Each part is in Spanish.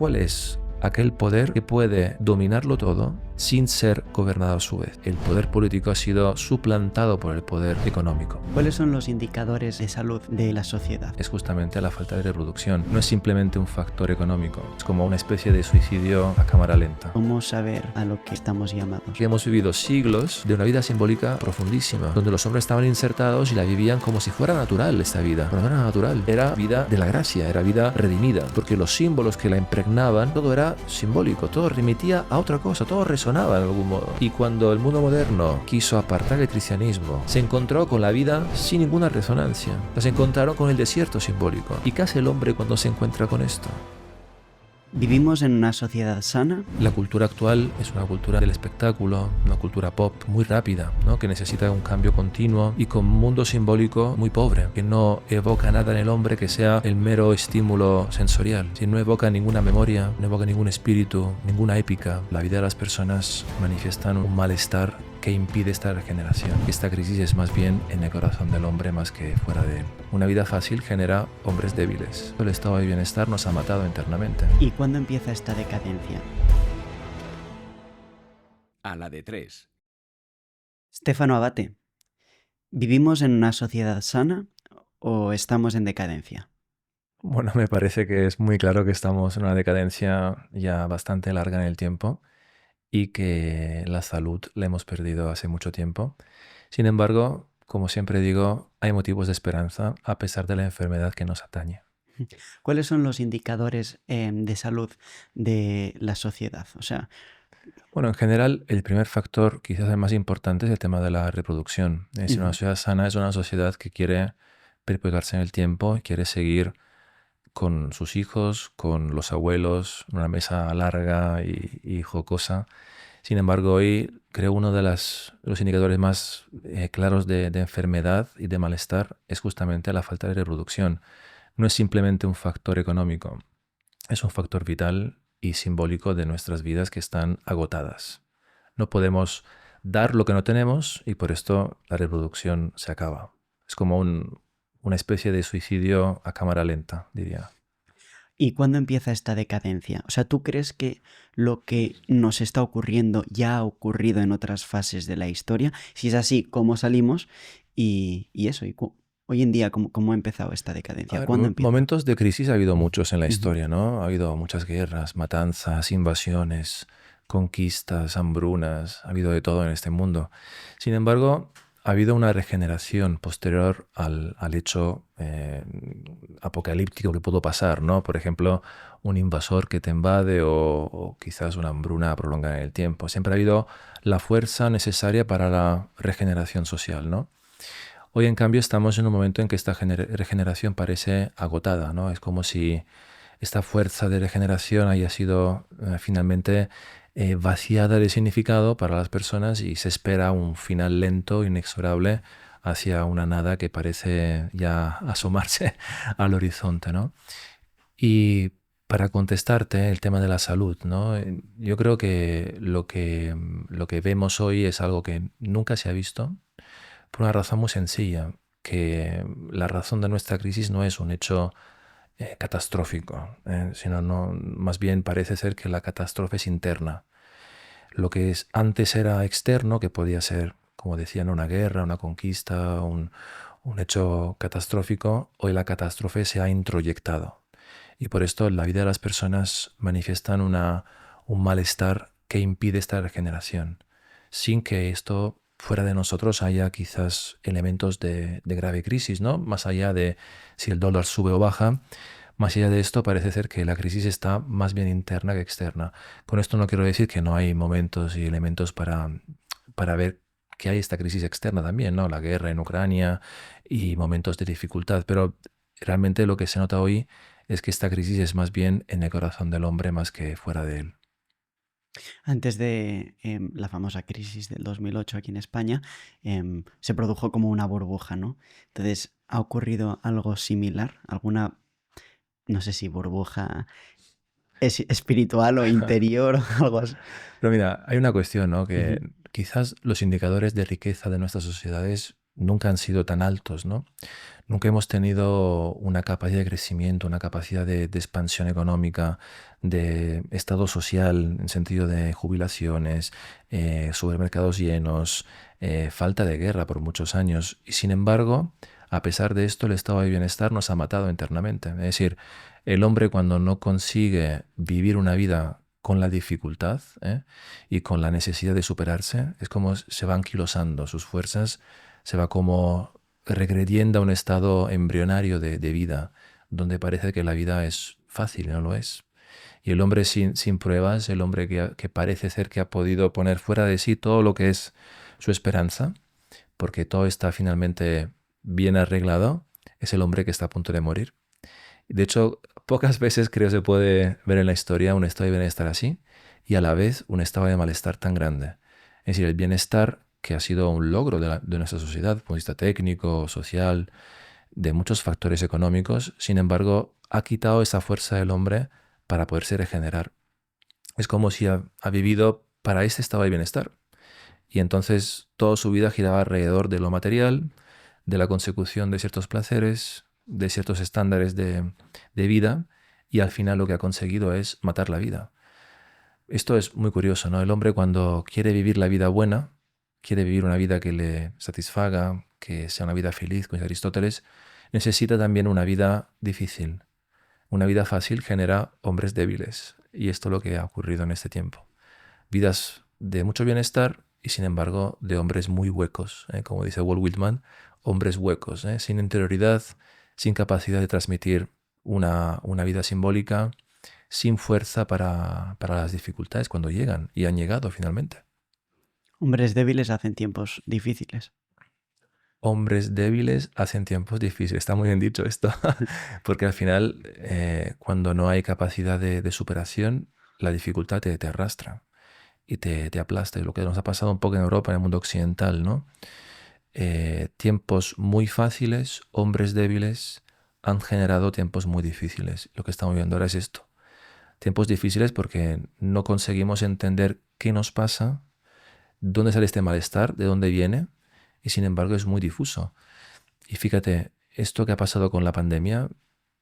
¿Cuál es aquel poder que puede dominarlo todo sin ser gobernado a su vez? El poder político ha sido suplantado por el poder económico. ¿Cuáles son los indicadores de salud de la sociedad? Es justamente la falta de reproducción. No es simplemente un factor económico, es como una especie de suicidio a cámara lenta. ¿Cómo saber a lo que estamos llamados? Que hemos vivido siglos de una vida simbólica profundísima, donde los hombres estaban insertados y la vivían como si fuera natural esta vida. Pero no era natural, era vida de la gracia, era vida redimida, porque los símbolos que la impregnaban, todo era simbólico, todo remitía a otra cosa, todo resonaba de algún modo. Y cuando el mundo moderno quiso apartar el cristianismo, se encontró con la vida sin ninguna resonancia. Se encontraron con el desierto simbólico. ¿Y qué hace el hombre cuando se encuentra con esto? ¿Vivimos en una sociedad sana? La cultura actual es una cultura del espectáculo, una cultura pop muy rápida, ¿no? Que necesita un cambio continuo y con un mundo simbólico muy pobre, que no evoca nada en el hombre que sea el mero estímulo sensorial. Si no evoca ninguna memoria, no evoca ningún espíritu, ninguna épica, la vida de las personas manifiestan un malestar que impide esta regeneración. Esta crisis es más bien en el corazón del hombre más que fuera de él. Una vida fácil genera hombres débiles. El estado de bienestar nos ha matado internamente. ¿Y cuándo empieza esta decadencia? A la de 3. Stefano Abate, ¿vivimos en una sociedad sana o estamos en decadencia? Bueno, me parece que es muy claro que estamos en una decadencia ya bastante larga en el tiempo y que la salud la hemos perdido hace mucho tiempo. Sin embargo, como siempre digo, hay motivos de esperanza a pesar de la enfermedad que nos atañe. ¿Cuáles son los indicadores de salud de la sociedad? O sea, Bueno, en general, el primer factor, quizás el más importante, es el tema de la reproducción. Es decir, una sociedad sana es una sociedad que quiere perpetuarse en el tiempo y quiere seguir con sus hijos, con los abuelos, una mesa larga y jocosa. Sin embargo, hoy creo uno de los indicadores más claros de enfermedad y de malestar es justamente la falta de reproducción. No es simplemente un factor económico, es un factor vital y simbólico de nuestras vidas que están agotadas. No podemos dar lo que no tenemos y por esto la reproducción se acaba. Es como una especie de suicidio a cámara lenta, diría. ¿y cuándo empieza esta decadencia? O sea, ¿tú crees que lo que nos está ocurriendo ya ha ocurrido en otras fases de la historia? Si es así, ¿cómo salimos? Y eso, hoy en día, ¿cómo ha empezado esta A decadencia? ver, ¿Cuándo empieza? momentos de crisis ha habido muchos en la Ujú. historia, ¿no? Ha habido muchas guerras, matanzas, invasiones, conquistas, hambrunas, ha habido de todo en este mundo. Sin embargo, ha habido una regeneración posterior al hecho apocalíptico que pudo pasar, ¿no? Por ejemplo, un invasor que te invade o quizás una hambruna prolongada en el tiempo. Siempre ha habido la fuerza necesaria para la regeneración social, ¿no? Hoy, en cambio, estamos en un momento en que esta regeneración parece agotada, ¿no? Es como si esta fuerza de regeneración haya sido finalmente vaciada de significado para las personas y se espera un final lento, inexorable, hacia una nada que parece ya asomarse al horizonte, ¿no? Y para contestarte el tema de la salud, ¿no? Yo creo que lo que vemos hoy es algo que nunca se ha visto, por una razón muy sencilla, que la razón de nuestra crisis no es un hecho catastrófico, sino más bien parece ser que la catástrofe es interna. Lo que antes era externo, que podía ser, como decían, una guerra, una conquista, un hecho catastrófico, hoy la catástrofe se ha introyectado. Y por esto la vida de las personas manifiestan un malestar que impide esta regeneración, sin que esto fuera de nosotros haya quizás elementos de grave crisis, ¿no? Más allá de si el dólar sube o baja, más allá de esto parece ser que la crisis está más bien interna que externa. Con esto no quiero decir que no hay momentos y elementos para ver que hay esta crisis externa también, ¿no? La guerra en Ucrania y momentos de dificultad, pero realmente lo que se nota hoy es que esta crisis es más bien en el corazón del hombre más que fuera de él. Antes de la famosa crisis del 2008 aquí en España, se produjo como una burbuja, ¿no? Entonces, ¿ha ocurrido algo similar? ¿Alguna, no sé si burbuja espiritual o interior o algo así? Pero mira, hay una cuestión, ¿no? Que Ujú. quizás los indicadores de riqueza de nuestras sociedades nunca han sido tan altos, ¿no? Nunca hemos tenido una capacidad de crecimiento, una capacidad de expansión económica, de estado social, en sentido de jubilaciones, supermercados llenos, falta de guerra por muchos años. Y sin embargo, a pesar de esto, el estado de bienestar nos ha matado internamente. Es decir, el hombre cuando no consigue vivir una vida con la dificultad, y con la necesidad de superarse, es como se va anquilosando sus fuerzas, se va como regrediendo a un estado embrionario de vida, donde parece que la vida es fácil y no lo es. Y el hombre sin pruebas, el hombre que parece ser que ha podido poner fuera de sí todo lo que es su esperanza, porque todo está finalmente bien arreglado, es el hombre que está a punto de morir. De hecho, pocas veces creo se puede ver en la historia un estado de bienestar así y a la vez un estado de malestar tan grande. Es decir, el bienestar que ha sido un logro de nuestra sociedad, desde el punto de vista técnico, social, de muchos factores económicos, sin embargo, ha quitado esa fuerza del hombre para poderse regenerar. Es como si ha vivido para ese estado de bienestar. Y entonces toda su vida giraba alrededor de lo material, de la consecución de ciertos placeres, de ciertos estándares de vida, y al final lo que ha conseguido es matar la vida. Esto es muy curioso, ¿no? El hombre cuando quiere vivir la vida buena, quiere vivir una vida que le satisfaga, que sea una vida feliz, como dice Aristóteles, necesita también una vida difícil. Una vida fácil genera hombres débiles, y esto es lo que ha ocurrido en este tiempo. Vidas de mucho bienestar y sin embargo de hombres muy huecos, como dice Walt Whitman, hombres huecos, sin interioridad, sin capacidad de transmitir una vida simbólica, sin fuerza para las dificultades cuando llegan y han llegado finalmente. Hombres débiles hacen tiempos difíciles. Hombres débiles hacen tiempos difíciles. Está muy bien dicho esto, porque al final, cuando no hay capacidad de superación, la dificultad te arrastra y te aplasta. Y lo que nos ha pasado un poco en Europa, en el mundo occidental, ¿no? Tiempos muy fáciles, hombres débiles, han generado tiempos muy difíciles. Lo que estamos viendo ahora es esto. Tiempos difíciles porque no conseguimos entender qué nos pasa, dónde sale este malestar, de dónde viene, y sin embargo es muy difuso. Y fíjate, esto que ha pasado con la pandemia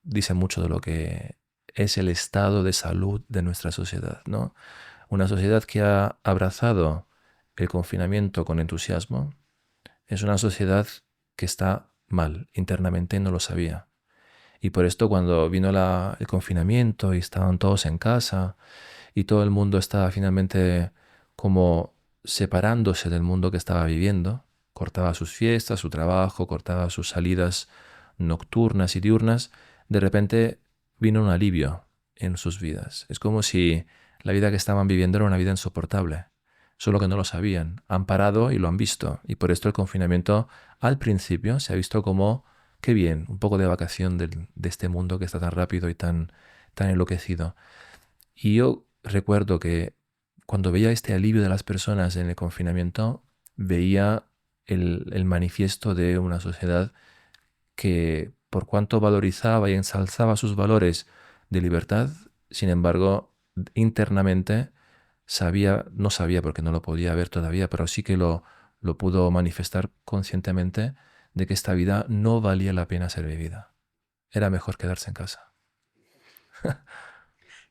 dice mucho de lo que es el estado de salud de nuestra sociedad, ¿no? Una sociedad que ha abrazado el confinamiento con entusiasmo es una sociedad que está mal internamente y no lo sabía. Y por esto cuando vino el confinamiento y estaban todos en casa y todo el mundo estaba finalmente como separándose del mundo que estaba viviendo, cortaba sus fiestas, su trabajo, cortaba sus salidas nocturnas y diurnas, de repente vino un alivio en sus vidas. Es como si la vida que estaban viviendo era una vida insoportable, solo que no lo sabían. Han parado y lo han visto. Y por esto el confinamiento al principio se ha visto como, qué bien, un poco de vacación de este mundo que está tan rápido y tan enloquecido. Y yo recuerdo que cuando veía este alivio de las personas en el confinamiento, veía el manifiesto de una sociedad que por cuanto valorizaba y ensalzaba sus valores de libertad, sin embargo, internamente no sabía porque no lo podía ver todavía, pero sí que lo pudo manifestar conscientemente de que esta vida no valía la pena ser vivida. Era mejor quedarse en casa.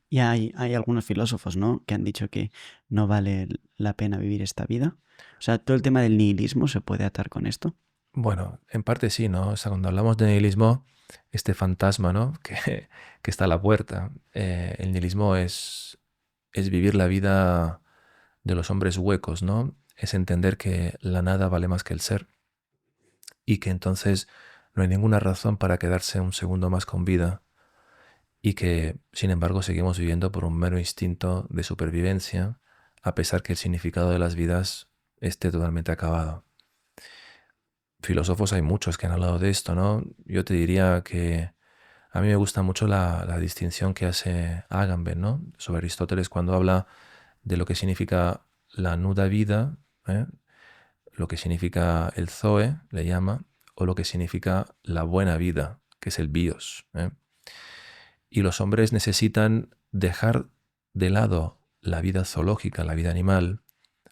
Y hay algunos filósofos, ¿no?, que han dicho que no vale la pena vivir esta vida. O sea, todo el tema del nihilismo se puede atar con esto. Bueno, en parte sí, ¿no? O sea, cuando hablamos de nihilismo, este fantasma, ¿no? Que está a la puerta. El nihilismo es vivir la vida de los hombres huecos, ¿no? Es entender que la nada vale más que el ser y que entonces no hay ninguna razón para quedarse un segundo más con vida y que, sin embargo, seguimos viviendo por un mero instinto de supervivencia, a pesar que el significado de las vidas esté totalmente acabado. Filósofos hay muchos que han hablado de esto, ¿no? Yo te diría que a mí me gusta mucho la distinción que hace Agamben, ¿no? Sobre Aristóteles cuando habla de lo que significa la nuda vida, ¿eh? Lo que significa el zoe, le llama, o lo que significa la buena vida, que es el bios, ¿eh? Y los hombres necesitan dejar de lado la vida zoológica, la vida animal,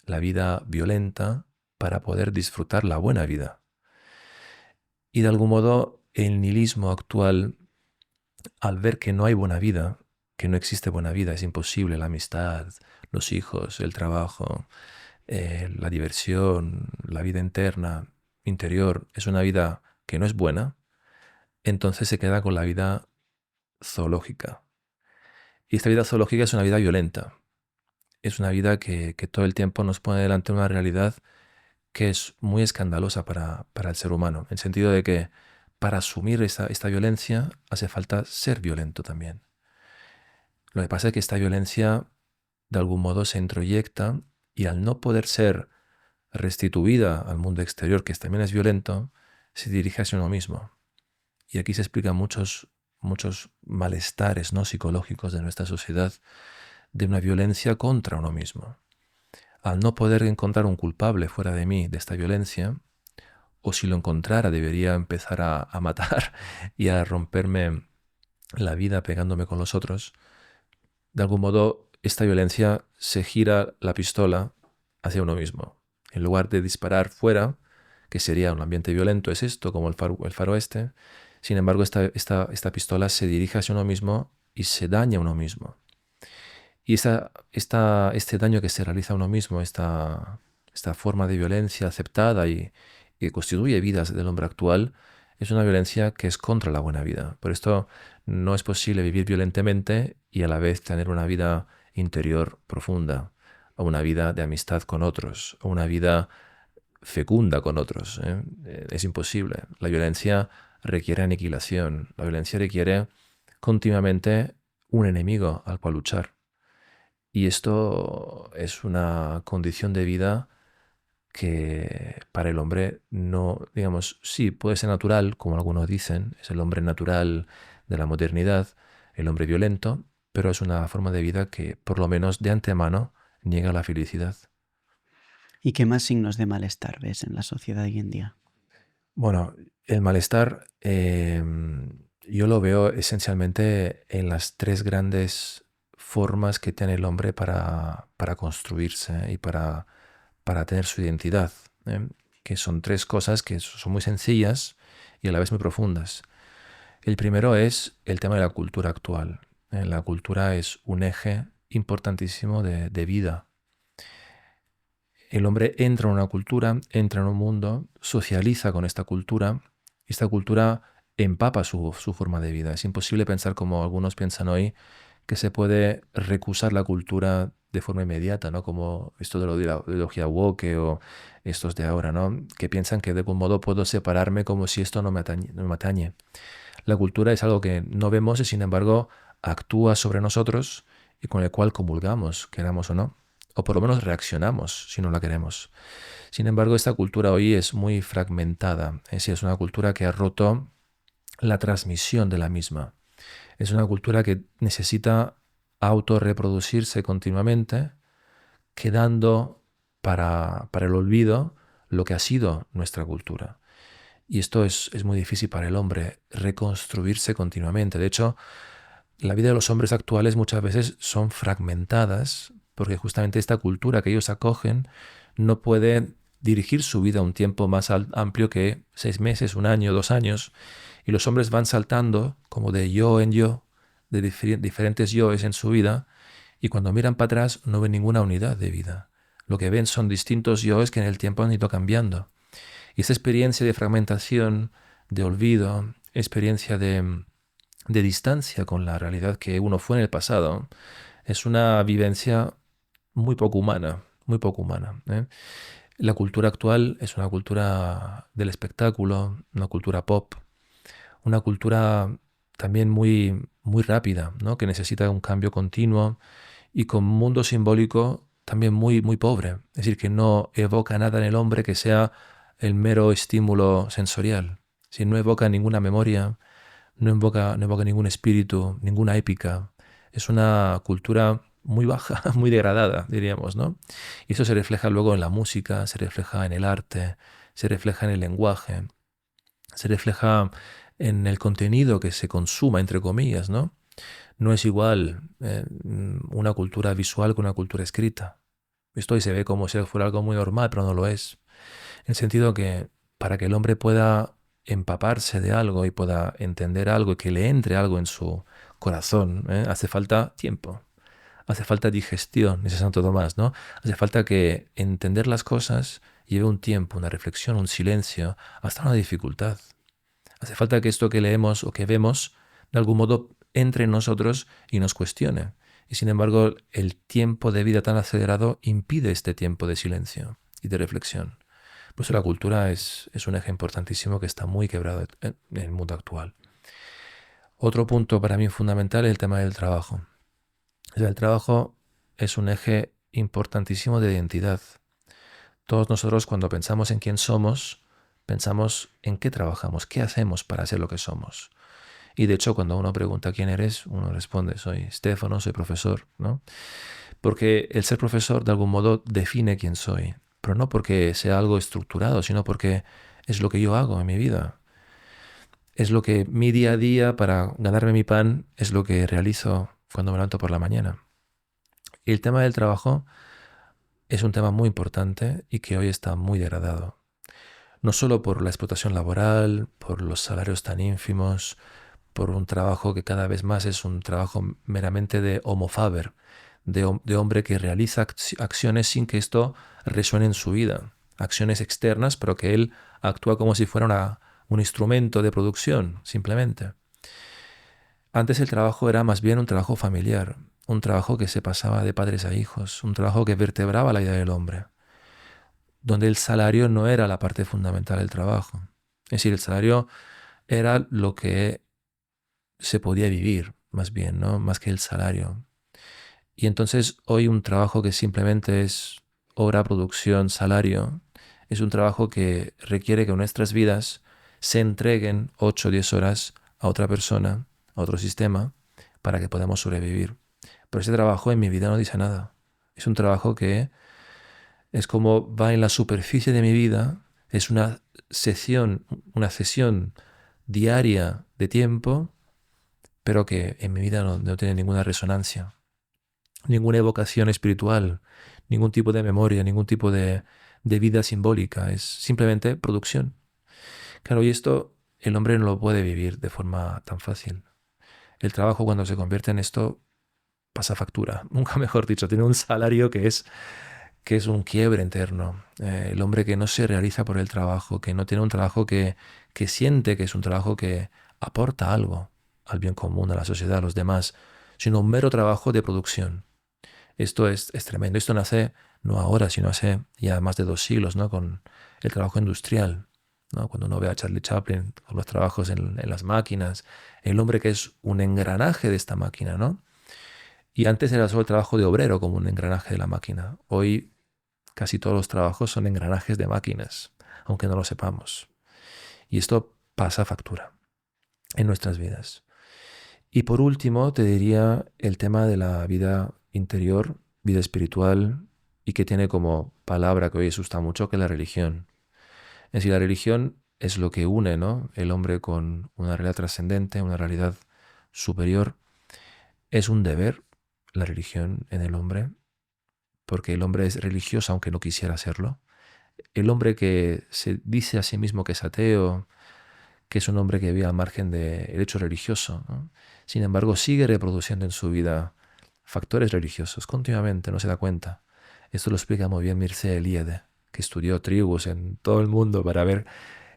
la vida violenta, para poder disfrutar la buena vida. Y de algún modo el nihilismo actual, al ver que no hay buena vida, que no existe buena vida, es imposible la amistad, los hijos, el trabajo, la diversión, la vida interna, interior, es una vida que no es buena, entonces se queda con la vida zoológica. Y esta vida zoológica es una vida violenta, es una vida que todo el tiempo nos pone delante una realidad que es muy escandalosa para el ser humano, en el sentido de que para asumir esta violencia hace falta ser violento también. Lo que pasa es que esta violencia de algún modo se introyecta y al no poder ser restituida al mundo exterior, que también es violento, se dirige hacia uno mismo. Y aquí se explican muchos malestares no psicológicos de nuestra sociedad de una violencia contra uno mismo. Al no poder encontrar un culpable fuera de mí de esta violencia, o si lo encontrara debería empezar a matar y a romperme la vida pegándome con los otros, de algún modo esta violencia se gira la pistola hacia uno mismo. En lugar de disparar fuera, que sería un ambiente violento, es esto, como el faro este, sin embargo esta pistola se dirige hacia uno mismo y se daña a uno mismo. Y este daño que se realiza a uno mismo, esta forma de violencia aceptada y que constituye vidas del hombre actual, es una violencia que es contra la buena vida. Por esto no es posible vivir violentamente y a la vez tener una vida interior profunda, o una vida de amistad con otros, o una vida fecunda con otros. Es imposible. La violencia requiere aniquilación. La violencia requiere continuamente un enemigo al cual luchar. Y esto es una condición de vida que para el hombre no, digamos, sí, puede ser natural, como algunos dicen, es el hombre natural de la modernidad, el hombre violento, pero es una forma de vida que, por lo menos de antemano, niega la felicidad. ¿Y qué más signos de malestar ves en la sociedad hoy en día? Bueno, el malestar yo lo veo esencialmente en las tres grandes formas que tiene el hombre para construirse y para tener su identidad, ¿eh? Que son tres cosas que son muy sencillas y a la vez muy profundas. El primero es el tema de la cultura actual. La cultura es un eje importantísimo de vida. El hombre entra en una cultura, entra en un mundo, socializa con esta cultura, y esta cultura empapa su forma de vida. Es imposible pensar como algunos piensan hoy, que se puede recusar la cultura de forma inmediata, ¿no? Como esto de la ideología woke o estos de ahora, ¿no? Que piensan que de algún modo puedo separarme como si esto no me atañe. La cultura es algo que no vemos y sin embargo actúa sobre nosotros y con el cual comulgamos, queramos o no, o por lo menos reaccionamos si no la queremos. Sin embargo, esta cultura hoy es muy fragmentada, es decir, es una cultura que ha roto la transmisión de la misma. Es una cultura que necesita autorreproducirse continuamente, quedando para el olvido lo que ha sido nuestra cultura. Y esto es muy difícil para el hombre, reconstruirse continuamente. De hecho, la vida de los hombres actuales muchas veces son fragmentadas porque justamente esta cultura que ellos acogen no puede dirigir su vida a un tiempo más amplio que 6 meses, un año, 2 años. Y los hombres van saltando como de yo en yo, de diferentes yoes en su vida, y cuando miran para atrás no ven ninguna unidad de vida. Lo que ven son distintos yoes que en el tiempo han ido cambiando. Y esta experiencia de fragmentación, de olvido, experiencia de distancia con la realidad que uno fue en el pasado, es una vivencia muy poco humana, muy poco humana, ¿eh? La cultura actual es una cultura del espectáculo, una cultura pop, una cultura también muy rápida, ¿no? Que necesita un cambio continuo y con un mundo simbólico también muy pobre. Es decir, que no evoca nada en el hombre que sea el mero estímulo sensorial. Si no evoca ninguna memoria, no evoca ningún espíritu, ninguna épica. Es una cultura muy baja, muy degradada, diríamos, ¿no? Y eso se refleja luego en la música, se refleja en el arte, se refleja en el lenguaje, se refleja en el contenido que se consuma, entre comillas, ¿no? No es igual una cultura visual que una cultura escrita. Esto hoy se ve como si fuera algo muy normal, pero no lo es. En el sentido que para que el hombre pueda empaparse de algo y pueda entender algo y que le entre algo en su corazón, hace falta tiempo, hace falta digestión, dice Santo Tomás, ¿no? Hace falta que entender las cosas lleve un tiempo, una reflexión, un silencio, hasta una dificultad. Hace falta que esto que leemos o que vemos, de algún modo, entre en nosotros y nos cuestione. Y sin embargo, el tiempo de vida tan acelerado impide este tiempo de silencio y de reflexión. Por eso la cultura es un eje importantísimo que está muy quebrado en el mundo actual. Otro punto para mí fundamental es el tema del trabajo. O sea, el trabajo es un eje importantísimo de identidad. Todos nosotros cuando pensamos en quién somos, pensamos en qué trabajamos, qué hacemos para ser lo que somos. Y de hecho, cuando uno pregunta quién eres, uno responde, soy Stefano, soy profesor, ¿no? Porque el ser profesor de algún modo define quién soy, pero no porque sea algo estructurado, sino porque es lo que yo hago en mi vida. Es lo que mi día a día para ganarme mi pan es lo que realizo cuando me levanto por la mañana. Y el tema del trabajo es un tema muy importante y que hoy está muy degradado. No solo por la explotación laboral, por los salarios tan ínfimos, por un trabajo que cada vez más es un trabajo meramente de homo faber, de hombre que realiza acciones sin que esto resuene en su vida. Acciones externas, pero que él actúa como si fuera un instrumento de producción, simplemente. Antes el trabajo era más bien un trabajo familiar, un trabajo que se pasaba de padres a hijos, un trabajo que vertebraba la vida del hombre, donde el salario no era la parte fundamental del trabajo. Es decir, el salario era lo que se podía vivir, más bien, ¿no? Más que el salario. Y entonces hoy un trabajo que simplemente es hora, producción, salario, es un trabajo que requiere que nuestras vidas se entreguen 8 o 10 horas a otra persona, a otro sistema, para que podamos sobrevivir. Pero ese trabajo en mi vida no dice nada. Es un trabajo que es como va en la superficie de mi vida, es una sesión diaria de tiempo, pero que en mi vida no tiene ninguna resonancia, ninguna evocación espiritual, ningún tipo de memoria, ningún tipo de vida simbólica. Es simplemente producción. Claro, y esto el hombre no lo puede vivir de forma tan fácil. El trabajo cuando se convierte en esto pasa factura. Nunca mejor dicho, tiene un salario que es un quiebre interno. El hombre que no se realiza por el trabajo, que no tiene un trabajo que siente que es un trabajo que aporta algo al bien común, a la sociedad, a los demás, sino un mero trabajo de producción. Esto es tremendo. Esto nace no ahora, sino hace ya más de 2 siglos, ¿no? Con el trabajo industrial, ¿no? Cuando uno ve a Charlie Chaplin con los trabajos en las máquinas, el hombre que es un engranaje de esta máquina, ¿no? Y antes era solo el trabajo de obrero como un engranaje de la máquina. Hoy casi todos los trabajos son engranajes de máquinas, aunque no lo sepamos. Y esto pasa factura en nuestras vidas. Y por último, te diría el tema de la vida interior, vida espiritual, y que tiene como palabra que hoy asusta mucho, que es la religión. Es decir, la religión es lo que une, ¿no? El hombre con una realidad trascendente, una realidad superior. Es un deber la religión en el hombre, porque el hombre es religioso aunque no quisiera serlo. El hombre que se dice a sí mismo que es ateo, que es un hombre que vive al margen del hecho religioso, ¿no? Sin embargo, sigue reproduciendo en su vida factores religiosos continuamente, no se da cuenta. Esto lo explica muy bien Mircea Eliade, que estudió tribus en todo el mundo para ver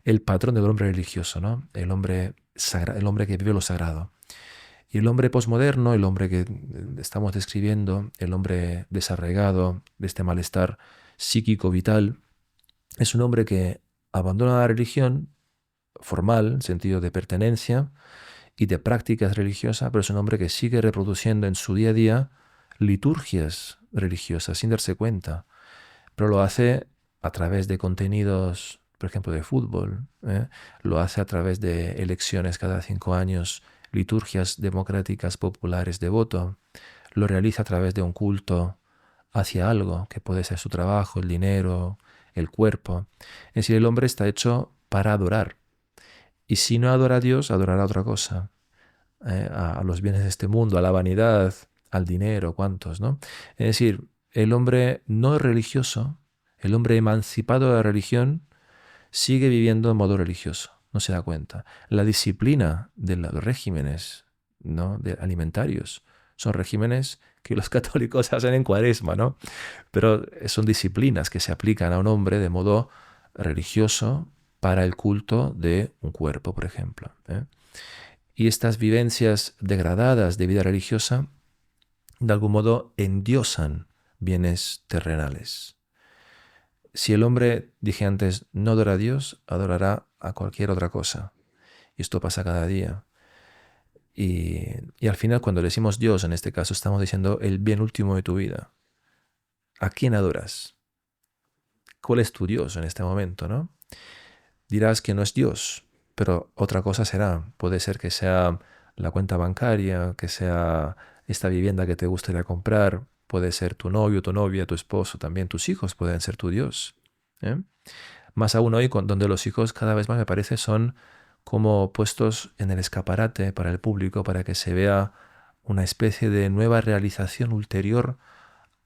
el patrón del hombre religioso, ¿no? El hombre que vive lo sagrado. Y el hombre posmoderno, el hombre que estamos describiendo, el hombre desarraigado de este malestar psíquico vital, es un hombre que abandona la religión formal, en sentido de pertenencia y de prácticas religiosas, pero es un hombre que sigue reproduciendo en su día a día liturgias religiosas sin darse cuenta, pero lo hace a través de contenidos, por ejemplo, de fútbol, ¿eh? Lo hace a través de elecciones cada 5 años, liturgias democráticas populares de voto, lo realiza a través de un culto hacia algo, que puede ser su trabajo, el dinero, el cuerpo. Es decir, el hombre está hecho para adorar. Y si no adora a Dios, adorará a otra cosa, a los bienes de este mundo, a la vanidad, al dinero, ¿cuántos, no? Es decir, el hombre no religioso, el hombre emancipado de la religión, sigue viviendo en modo religioso. no se da cuenta. La disciplina de los regímenes, ¿no?, alimentarios son regímenes que los católicos hacen en Cuaresma, ¿no? Pero son disciplinas que se aplican a un hombre de modo religioso para el culto de un cuerpo, por ejemplo, ¿eh? Y estas vivencias degradadas de vida religiosa, de algún modo, endiosan bienes terrenales. Si el hombre, dije antes, no adora a Dios, adorará a cualquier otra cosa. Y esto pasa cada día. Y al final, cuando le decimos Dios, en este caso, estamos diciendo el bien último de tu vida. ¿A quién adoras? ¿Cuál es tu Dios en este momento, no? Dirás que no es Dios, pero otra cosa será. Puede ser que sea la cuenta bancaria, que sea esta vivienda que te gustaría comprar, puede ser tu novio, tu novia, tu esposo, también tus hijos pueden ser tu Dios, ¿eh? Más aún hoy, donde los hijos cada vez más, me parece, son como puestos en el escaparate para el público, para que se vea una especie de nueva realización ulterior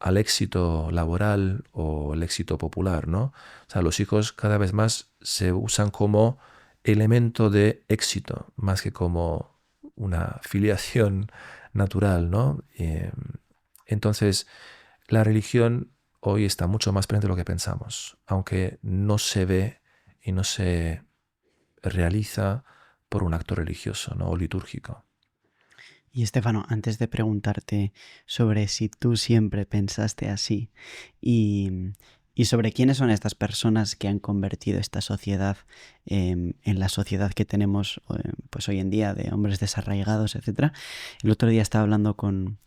al éxito laboral o el éxito popular, ¿no? O sea, los hijos cada vez más se usan como elemento de éxito, más que como una filiación natural, ¿no? Entonces, la religión hoy está mucho más presente de lo que pensamos, aunque no se ve y no se realiza por un acto religioso, ¿no?, o litúrgico. Y Estefano, antes de preguntarte sobre si tú siempre pensaste así y, y sobre quiénes son estas personas que han convertido esta sociedad en la sociedad que tenemos pues hoy en día, de hombres desarraigados, etcétera. El otro día estaba hablando con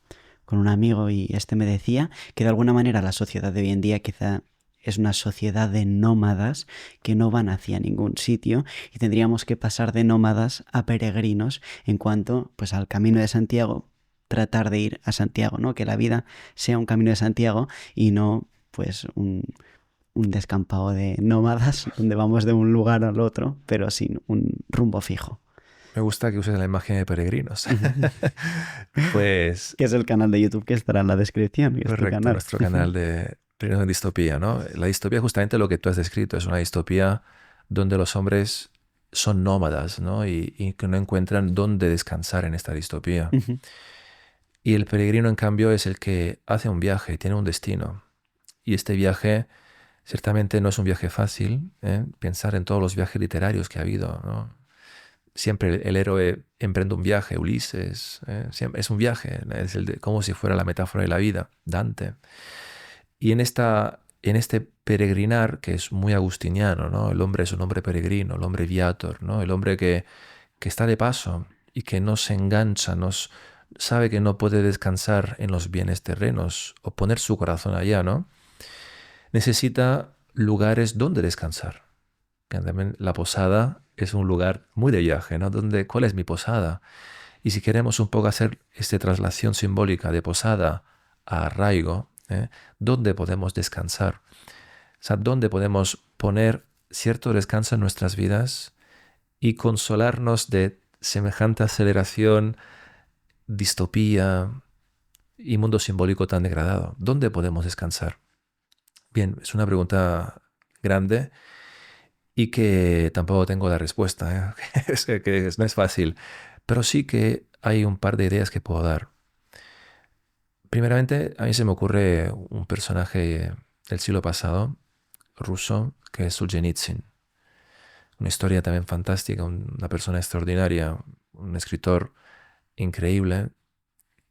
un amigo y este me decía que de alguna manera la sociedad de hoy en día quizá es una sociedad de nómadas que no van hacia ningún sitio y tendríamos que pasar de nómadas a peregrinos en cuanto pues al Camino de Santiago, tratar de ir a Santiago, ¿no? Que la vida sea un Camino de Santiago y no pues un descampado de nómadas donde vamos de un lugar al otro pero sin un rumbo fijo. Me gusta que uses la imagen de peregrinos. Pues Que es el canal de YouTube que estará en la descripción. Que es tu correcto, canal. nuestro canal de Peregrinos en Distopía, ¿no? La distopía, justamente lo que tú has descrito, es una distopía donde los hombres son nómadas, ¿no? Y que no encuentran dónde descansar en esta distopía. Y el peregrino, en cambio, es el que hace un viaje, tiene un destino. Y este viaje ciertamente no es un viaje fácil, ¿eh? Pensar en todos los viajes literarios que ha habido, ¿no? Siempre el héroe emprende un viaje, Ulises, es un viaje, es como si fuera la metáfora de la vida, Dante. Y en este peregrinar, que es muy agustiniano, ¿no? El hombre es un hombre peregrino, el hombre viator, ¿no? El hombre que está de paso y que no se engancha, sabe que no puede descansar en los bienes terrenos o poner su corazón allá, ¿no? Necesita lugares donde descansar. También la posada es un lugar muy de viaje, ¿no? ¿Cuál es mi posada? Y si queremos un poco hacer esta traslación simbólica de posada a arraigo, ¿dónde podemos descansar? O sea, ¿dónde podemos poner cierto descanso en nuestras vidas y consolarnos de semejante aceleración, distopía y mundo simbólico tan degradado? ¿Dónde podemos descansar? Bien, es una pregunta grande y que tampoco tengo la respuesta, ¿eh? No es fácil, pero sí que hay un par de ideas que puedo dar. Primeramente, a mí se me ocurre un personaje del siglo pasado, ruso, que es Solzhenitsyn. Una historia también fantástica, una persona extraordinaria, un escritor increíble,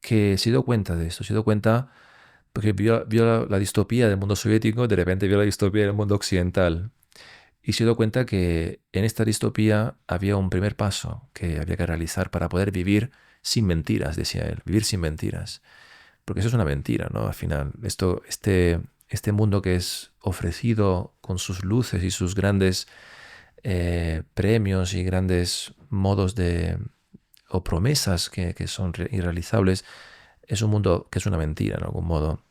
que se dio cuenta de esto, se dio cuenta porque vio la distopía del mundo soviético, de repente vio la distopía del mundo occidental. Y se dio cuenta que en esta distopía había un primer paso que había que realizar para poder vivir sin mentiras, decía él, vivir sin mentiras. Porque eso es una mentira, ¿no? Al final, este mundo que es ofrecido con sus luces y sus grandes premios y grandes modos o promesas que son irrealizables, es un mundo que es una mentira, en algún modo.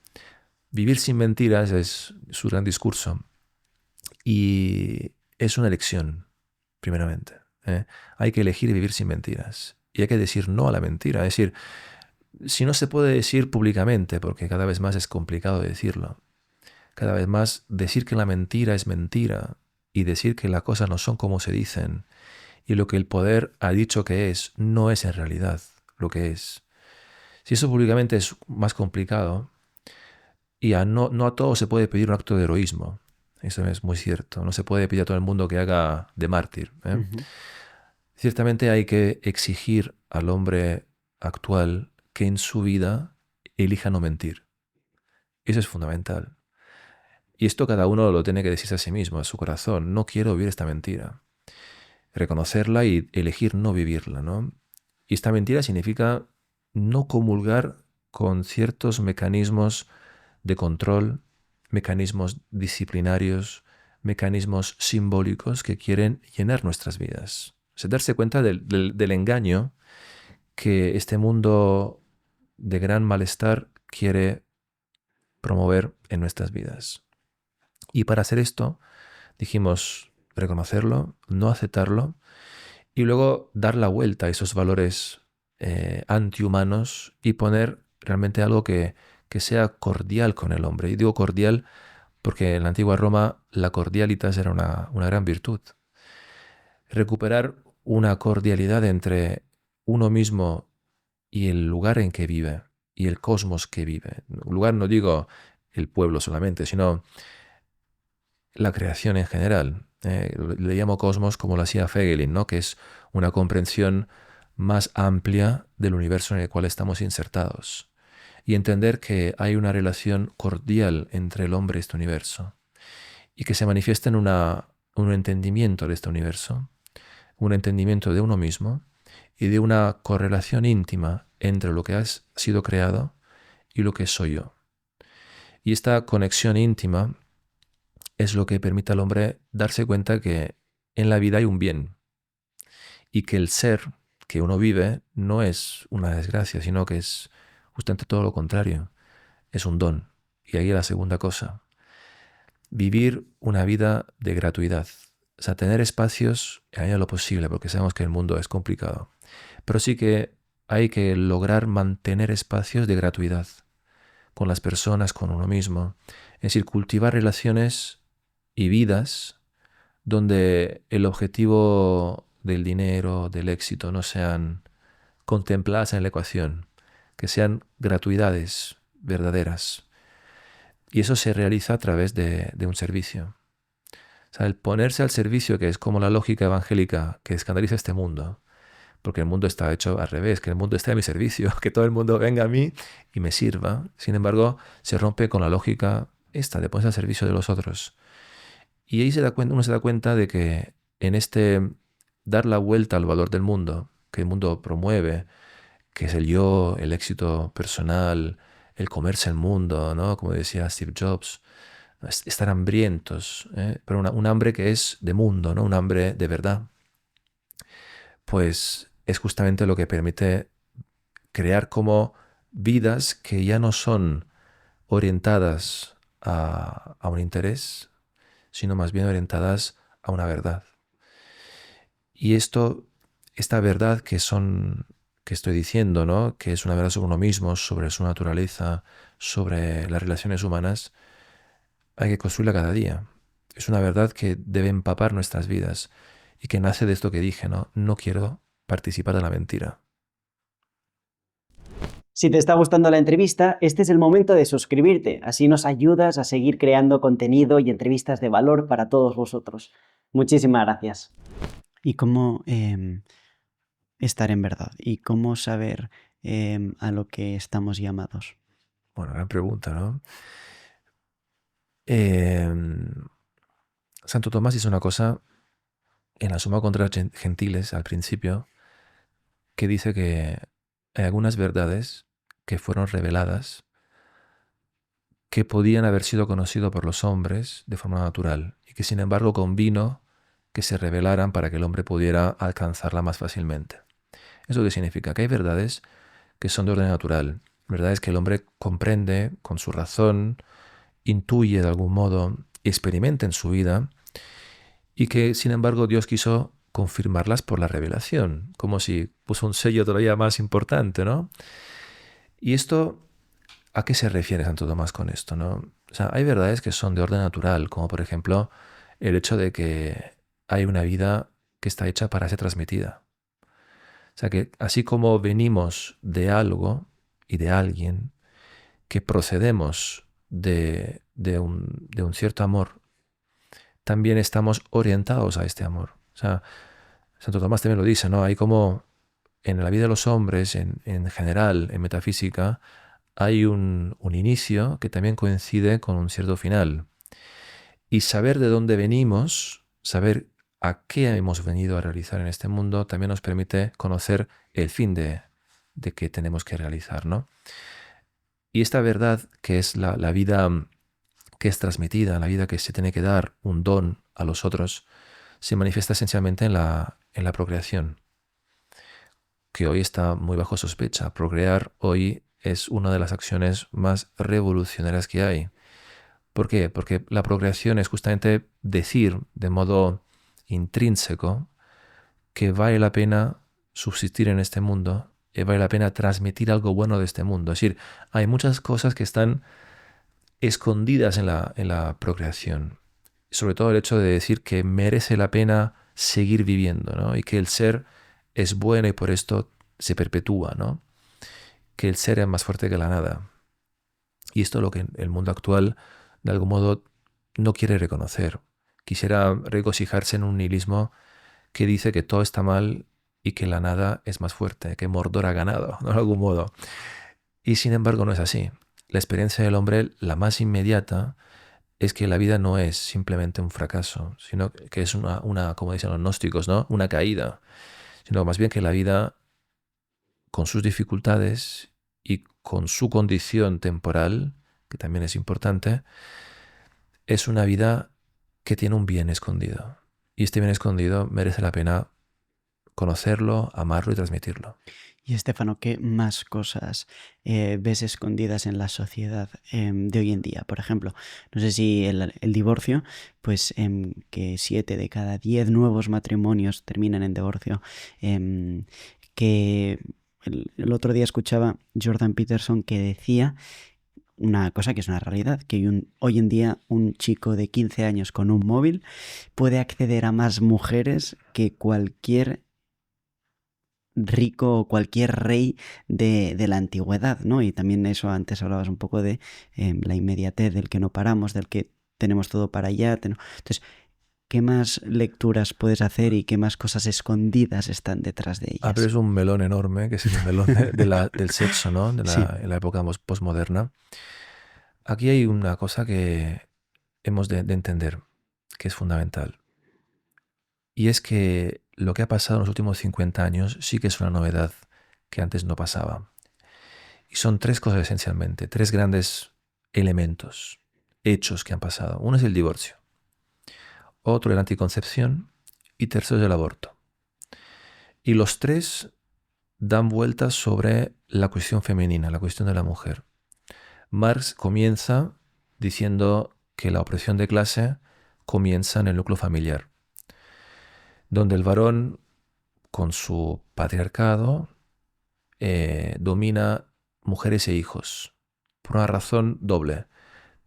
Vivir sin mentiras es su gran discurso. Y es una elección, primeramente, ¿eh? Hay que elegir vivir sin mentiras. Y hay que decir no a la mentira. Es decir, si no se puede decir públicamente, porque cada vez más es complicado decirlo, cada vez más decir que la mentira es mentira y decir que las cosas no son como se dicen y lo que el poder ha dicho que es, no es en realidad lo que es. Si eso públicamente es más complicado, y no a todos se puede pedir un acto de heroísmo. Eso es muy cierto. No se puede pedir a todo el mundo que haga de mártir, ¿eh? Ujú. Ciertamente hay que exigir al hombre actual que en su vida elija no mentir. Eso es fundamental. Y esto cada uno lo tiene que decirse a sí mismo, a su corazón. No quiero vivir esta mentira. Reconocerla y elegir no vivirla, ¿no? Y esta mentira significa no comulgar con ciertos mecanismos de control, mecanismos disciplinarios, mecanismos simbólicos que quieren llenar nuestras vidas. O sea, darse cuenta del engaño que este mundo de gran malestar quiere promover en nuestras vidas. Y para hacer esto, dijimos reconocerlo, no aceptarlo y luego dar la vuelta a esos valores antihumanos y poner realmente algo que sea cordial con el hombre. Y digo cordial porque en la antigua Roma la cordialitas era una gran virtud. Recuperar una cordialidad entre uno mismo y el lugar en que vive y el cosmos que vive. Un lugar no digo el pueblo solamente, sino la creación en general. Le llamo cosmos como lo hacía Fegelin, ¿no? Que es una comprensión más amplia del universo en el cual estamos insertados. Y entender que hay una relación cordial entre el hombre y este universo. Y que se manifiesta en un entendimiento de este universo, un entendimiento de uno mismo y de una correlación íntima entre lo que ha sido creado y lo que soy yo. Y esta conexión íntima es lo que permite al hombre darse cuenta que en la vida hay un bien y que el ser que uno vive no es una desgracia, sino que es justamente todo lo contrario, es un don. Y ahí la segunda cosa, vivir una vida de gratuidad, o sea, tener espacios en lo posible, porque sabemos que el mundo es complicado, pero sí que hay que lograr mantener espacios de gratuidad con las personas, con uno mismo, es decir, cultivar relaciones y vidas donde el objetivo del dinero, del éxito, no sean contempladas en la ecuación, que sean gratuidades verdaderas. Y eso se realiza a través de un servicio. O sea, el ponerse al servicio, que es como la lógica evangélica que escandaliza este mundo, porque el mundo está hecho al revés, que el mundo esté a mi servicio, que todo el mundo venga a mí y me sirva. Sin embargo, se rompe con la lógica esta de ponerse al servicio de los otros. Y ahí uno se da cuenta de que en este dar la vuelta al valor del mundo, que el mundo promueve, que es el yo, el éxito personal, el comerse el mundo, ¿no? Como decía Steve Jobs, estar hambrientos, ¿eh? Pero un hambre que es de mundo, ¿no? Un hambre de verdad. Pues es justamente lo que permite crear como vidas que ya no son orientadas a un interés, sino más bien orientadas a una verdad. Y esta verdad que estoy diciendo, ¿no? Que es una verdad sobre uno mismo, sobre su naturaleza, sobre las relaciones humanas, hay que construirla cada día. Es una verdad que debe empapar nuestras vidas y que nace de esto que dije, ¿no? No quiero participar de la mentira. Si te está gustando la entrevista, este es el momento de suscribirte, así nos ayudas a seguir creando contenido y entrevistas de valor para todos vosotros. Muchísimas gracias. ¿Y cómo estar en verdad? ¿Y cómo saber a lo que estamos llamados? Bueno, gran pregunta, ¿no? Em, Santo Tomás hizo una cosa en la Suma contra Gentiles al principio, que dice que hay algunas verdades que fueron reveladas que podían haber sido conocidas por los hombres de forma natural y que sin embargo convino que se revelaran para que el hombre pudiera alcanzarla más fácilmente. ¿Eso qué significa? Que hay verdades que son de orden natural, verdades que el hombre comprende con su razón, intuye de algún modo, experimenta en su vida y que sin embargo Dios quiso confirmarlas por la revelación, como si puso un sello todavía más importante, ¿no? Y esto, ¿a qué se refiere Santo Tomás con esto, no? O sea, hay verdades que son de orden natural, como por ejemplo el hecho de que hay una vida que está hecha para ser transmitida. O sea que así como venimos de algo y de alguien, que procedemos de un cierto amor, también estamos orientados a este amor. O sea, Santo Tomás también lo dice, ¿no? Hay como en la vida de los hombres, en general, en metafísica, hay un inicio que también coincide con un cierto final. Y saber de dónde venimos, saber a qué hemos venido a realizar en este mundo, también nos permite conocer el fin de que tenemos que realizar, ¿no? Y esta verdad, que es la vida que es transmitida, la vida que se tiene que dar, un don a los otros, se manifiesta esencialmente en la procreación, que hoy está muy bajo sospecha. Procrear hoy es una de las acciones más revolucionarias que hay. ¿Por qué? Porque la procreación es justamente decir de modo intrínseco que vale la pena subsistir en este mundo y vale la pena transmitir algo bueno de este mundo. Es decir, hay muchas cosas que están escondidas en la procreación. Sobre todo el hecho de decir que merece la pena seguir viviendo, ¿no? Y que el ser es bueno y por esto se perpetúa, ¿no? Que el ser es más fuerte que la nada. Y esto es lo que el mundo actual, de algún modo, no quiere reconocer. Quisiera regocijarse en un nihilismo que dice que todo está mal y que la nada es más fuerte, que Mordor ha ganado, ¿no? De algún modo. Y sin embargo no es así. La experiencia del hombre, la más inmediata, es que la vida no es simplemente un fracaso, sino que es como dicen los gnósticos, ¿no? Una caída. Sino más bien que la vida, con sus dificultades y con su condición temporal, que también es importante, es una vida que tiene un bien escondido. Y este bien escondido merece la pena conocerlo, amarlo y transmitirlo. Y Estefano, ¿qué más cosas ves escondidas en la sociedad de hoy en día? Por ejemplo, no sé si el divorcio, pues que 7 de cada 10 nuevos matrimonios terminan en divorcio, que el otro día escuchaba Jordan Peterson que decía una cosa que es una realidad, que hoy en día un chico de 15 años con un móvil puede acceder a más mujeres que cualquier rico o cualquier rey de la antigüedad, ¿no? Y también eso, antes hablabas un poco de la inmediatez, del que no paramos, del que tenemos todo para allá. Entonces, ¿qué más lecturas puedes hacer y qué más cosas escondidas están detrás de ellas? Abres un melón enorme, que es el melón del sexo, ¿no? Sí. En la época postmoderna. Aquí hay una cosa que hemos de entender, que es fundamental. Y es que lo que ha pasado en los últimos 50 años sí que es una novedad que antes no pasaba. Y son tres cosas esencialmente, tres grandes elementos, hechos que han pasado. Uno es el divorcio, otro es la anticoncepción y tercero es el aborto. Y los tres dan vueltas sobre la cuestión femenina, la cuestión de la mujer. Marx comienza diciendo que la opresión de clase comienza en el núcleo familiar, donde el varón, con su patriarcado, domina mujeres e hijos, por una razón doble: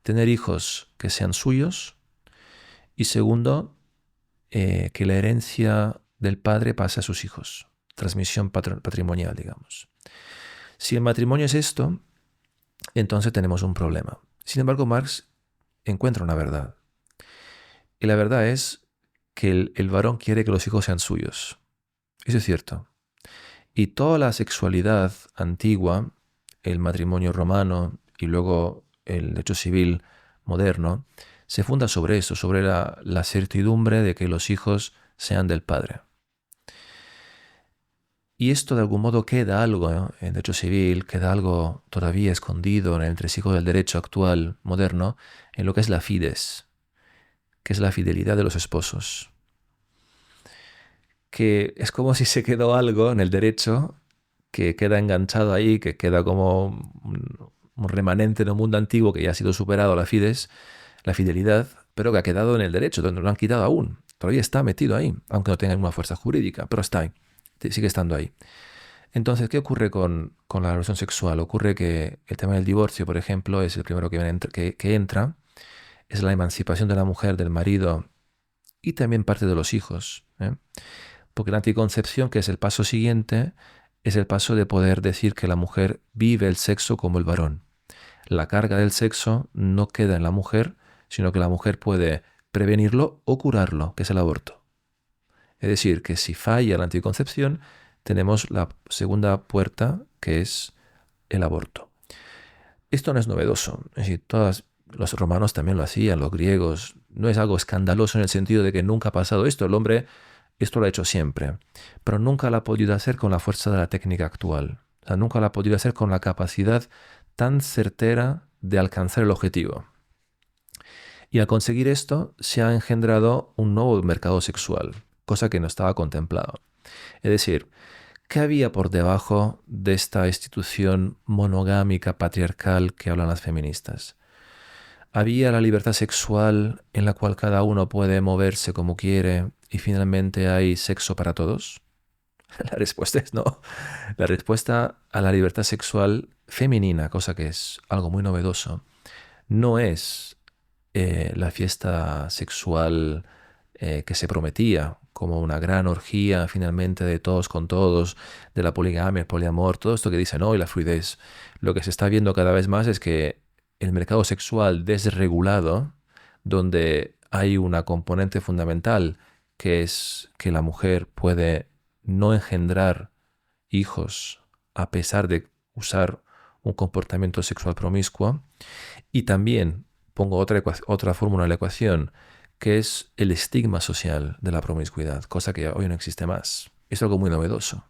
tener hijos que sean suyos y segundo, que la herencia del padre pase a sus hijos, transmisión patrimonial, digamos. Si el matrimonio es esto, entonces tenemos un problema. Sin embargo, Marx encuentra una verdad. Y la verdad es que el varón quiere que los hijos sean suyos. Eso es cierto. Y toda la sexualidad antigua, el matrimonio romano y luego el derecho civil moderno, se funda sobre eso, sobre la certidumbre de que los hijos sean del padre. Y esto de algún modo queda algo, ¿no? En derecho civil, queda algo todavía escondido en el entresijo del derecho actual, moderno, en lo que es la fides, que es la fidelidad de los esposos. Que es como si se quedó algo en el derecho que queda enganchado ahí, que queda como un remanente de un mundo antiguo que ya ha sido superado, la fides, la fidelidad, pero que ha quedado en el derecho, donde no lo han quitado aún. Todavía está metido ahí, aunque no tenga ninguna fuerza jurídica, pero está ahí, sigue estando ahí. Entonces, ¿qué ocurre con la relación sexual? Ocurre que el tema del divorcio, por ejemplo, es el primero que entra, es la emancipación de la mujer del marido y también parte de los hijos, ¿eh? Porque la anticoncepción, que es el paso siguiente, es el paso de poder decir que la mujer vive el sexo como el varón. La carga del sexo no queda en la mujer, sino que la mujer puede prevenirlo o curarlo, que es el aborto. Es decir, que si falla la anticoncepción, tenemos la segunda puerta, que es el aborto. Esto no es novedoso. Es decir, los romanos también lo hacían, los griegos. No es algo escandaloso en el sentido de que nunca ha pasado esto. El hombre esto lo ha hecho siempre, pero nunca lo ha podido hacer con la fuerza de la técnica actual. O sea, nunca lo ha podido hacer con la capacidad tan certera de alcanzar el objetivo. Y al conseguir esto, se ha engendrado un nuevo mercado sexual, cosa que no estaba contemplado. Es decir, ¿qué había por debajo de esta institución monogámica patriarcal que hablan las feministas? ¿Había la libertad sexual en la cual cada uno puede moverse como quiere y finalmente hay sexo para todos? La respuesta es no. La respuesta a la libertad sexual femenina, cosa que es algo muy novedoso, no es la fiesta sexual que se prometía, como una gran orgía finalmente de todos con todos, de la poligamia, el poliamor, todo esto que dicen hoy, la fluidez. Lo que se está viendo cada vez más es que el mercado sexual desregulado, donde hay una componente fundamental que es que la mujer puede no engendrar hijos a pesar de usar un comportamiento sexual promiscuo, y también pongo otra fórmula en la ecuación, que es el estigma social de la promiscuidad, cosa que hoy no existe más. Es algo muy novedoso.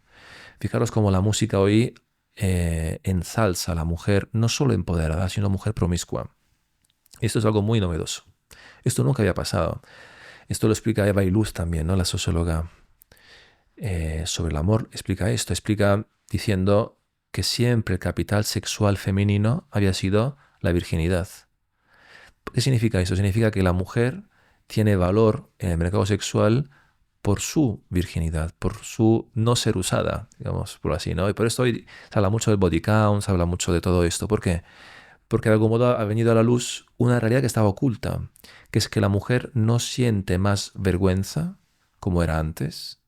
Fijaros cómo la música hoy ensalza a la mujer no solo empoderada, sino mujer promiscua. Esto es algo muy novedoso. Esto nunca había pasado. Esto lo explica Eva Iluz también, ¿no? La socióloga sobre el amor. Explica esto, explica diciendo que siempre el capital sexual femenino había sido la virginidad. ¿Qué significa eso? Significa que la mujer tiene valor en el mercado sexual por su virginidad, por su no ser usada, digamos, por así, ¿no? Y por esto hoy se habla mucho del body count, se habla mucho de todo esto. ¿Por qué? Porque de algún modo ha venido a la luz una realidad que estaba oculta, que es que la mujer no siente más vergüenza, como era antes,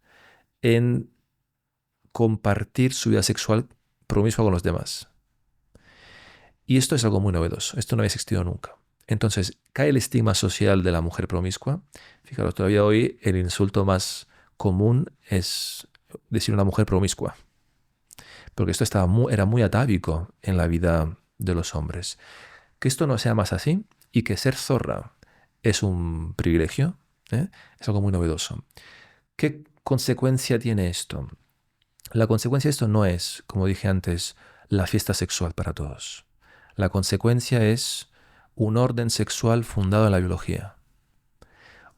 en compartir su vida sexual promiscua con los demás. Y esto es algo muy novedoso, esto no había existido nunca. Entonces, cae el estigma social de la mujer promiscua. Fijaros, todavía hoy el insulto más común es decir una mujer promiscua, porque esto era muy atávico en la vida de los hombres. Que esto no sea más así y que ser zorra es un privilegio, es algo muy novedoso. ¿Qué consecuencia tiene esto? La consecuencia de esto no es, como dije antes, la fiesta sexual para todos. La consecuencia es un orden sexual fundado en la biología.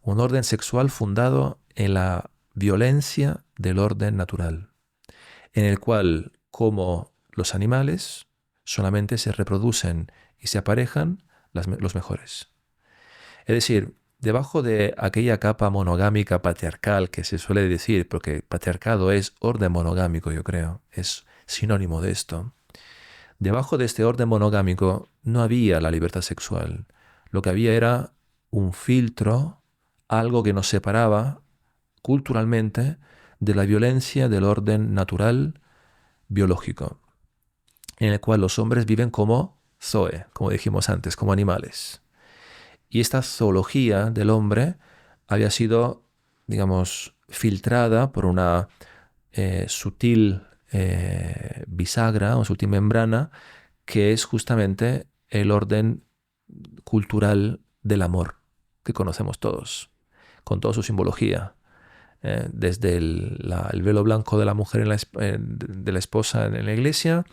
Un orden sexual fundado en la violencia del orden natural, en el cual, como los animales, solamente se reproducen y se aparejan los mejores. Es decir, debajo de aquella capa monogámica patriarcal que se suele decir, porque patriarcado es orden monogámico, yo creo, es sinónimo de esto. Debajo de este orden monogámico no había la libertad sexual. Lo que había era un filtro, algo que nos separaba culturalmente de la violencia del orden natural biológico, en el cual los hombres viven como zoe, como dijimos antes, como animales. Y esta zoología del hombre había sido, digamos, filtrada por una sutil bisagra o sutil membrana que es justamente el orden cultural del amor que conocemos todos, con toda su simbología. Desde el velo blanco de la mujer de la esposa en la iglesia,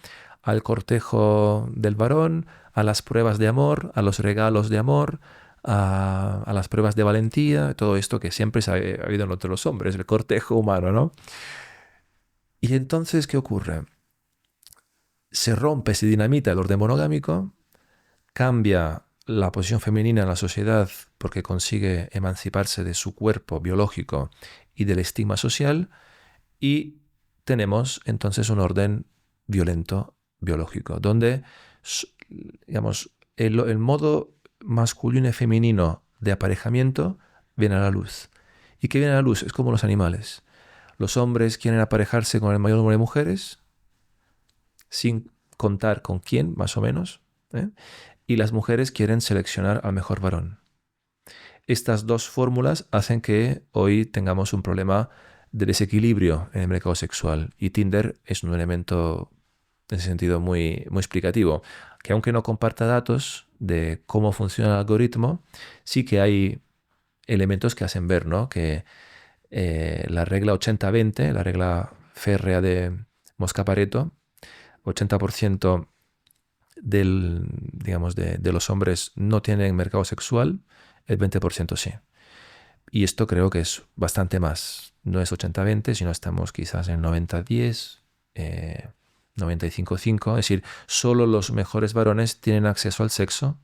al cortejo del varón, a las pruebas de amor, a los regalos de amor, a las pruebas de valentía, todo esto que siempre ha habido entre los hombres, el cortejo humano, ¿no? Y entonces, ¿qué ocurre? Se rompe, se dinamita el orden monogámico, cambia la posición femenina en la sociedad porque consigue emanciparse de su cuerpo biológico y del estigma social, y tenemos entonces un orden violento biológico, donde, digamos, el modo masculino y femenino de aparejamiento viene a la luz. ¿Y qué viene a la luz? Es como los animales. Los hombres quieren aparejarse con el mayor número de mujeres, sin contar con quién, más o menos, ¿eh? Y las mujeres quieren seleccionar al mejor varón. Estas dos fórmulas hacen que hoy tengamos un problema de desequilibrio en el mercado sexual. Y Tinder es un elemento en ese sentido muy, muy explicativo, que aunque no comparta datos de cómo funciona el algoritmo, sí que hay elementos que hacen ver, ¿no? Que la regla 80-20, la regla férrea de Mosca-Pareto, 80% digamos, de los hombres no tienen mercado sexual, el 20% sí. Y esto creo que es bastante más. No es 80-20, sino estamos quizás en 90-10, 95-5. Es decir, solo los mejores varones tienen acceso al sexo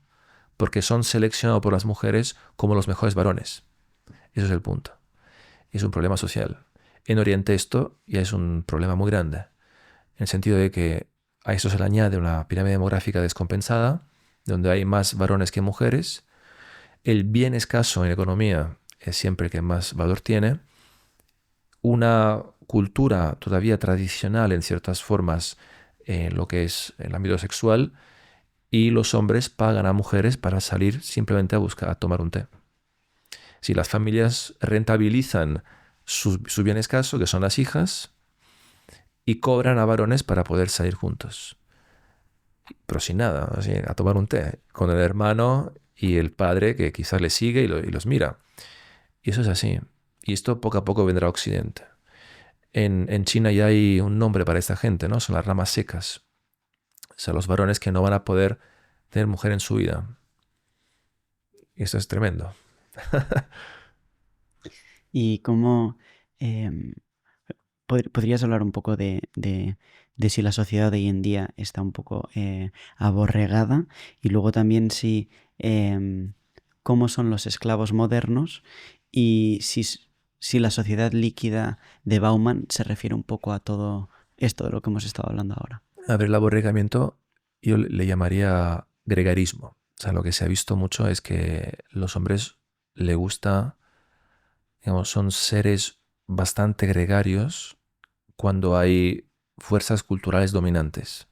porque son seleccionados por las mujeres como los mejores varones. Eso es el punto. Es un problema social. En Oriente esto ya es un problema muy grande, en el sentido de que a eso se le añade una pirámide demográfica descompensada, donde hay más varones que mujeres. El bien escaso en economía es siempre el que más valor tiene. Una cultura todavía tradicional en ciertas formas en lo que es el ámbito sexual, y los hombres pagan a mujeres para salir simplemente a buscar, a tomar un té. Si las familias rentabilizan su bien escaso, que son las hijas, y cobran a varones para poder salir juntos. Pero sin nada, así, a tomar un té, con el hermano y el padre que quizás les sigue y los mira. Y eso es así. Y esto poco a poco vendrá a Occidente. En China ya hay un nombre para esta gente, ¿no? Son las ramas secas. O sea, los varones que no van a poder tener mujer en su vida. Y eso es tremendo. Y cómo em, podrías hablar un poco de si la sociedad de hoy en día está un poco aborregada, y luego también si cómo son los esclavos modernos, y si la sociedad líquida de Bauman se refiere un poco a todo esto de lo que hemos estado hablando ahora. A ver, el aborregamiento yo le llamaría gregarismo. O sea, lo que se ha visto mucho es que los hombres le gusta, digamos, son seres bastante gregarios cuando hay fuerzas culturales dominantes.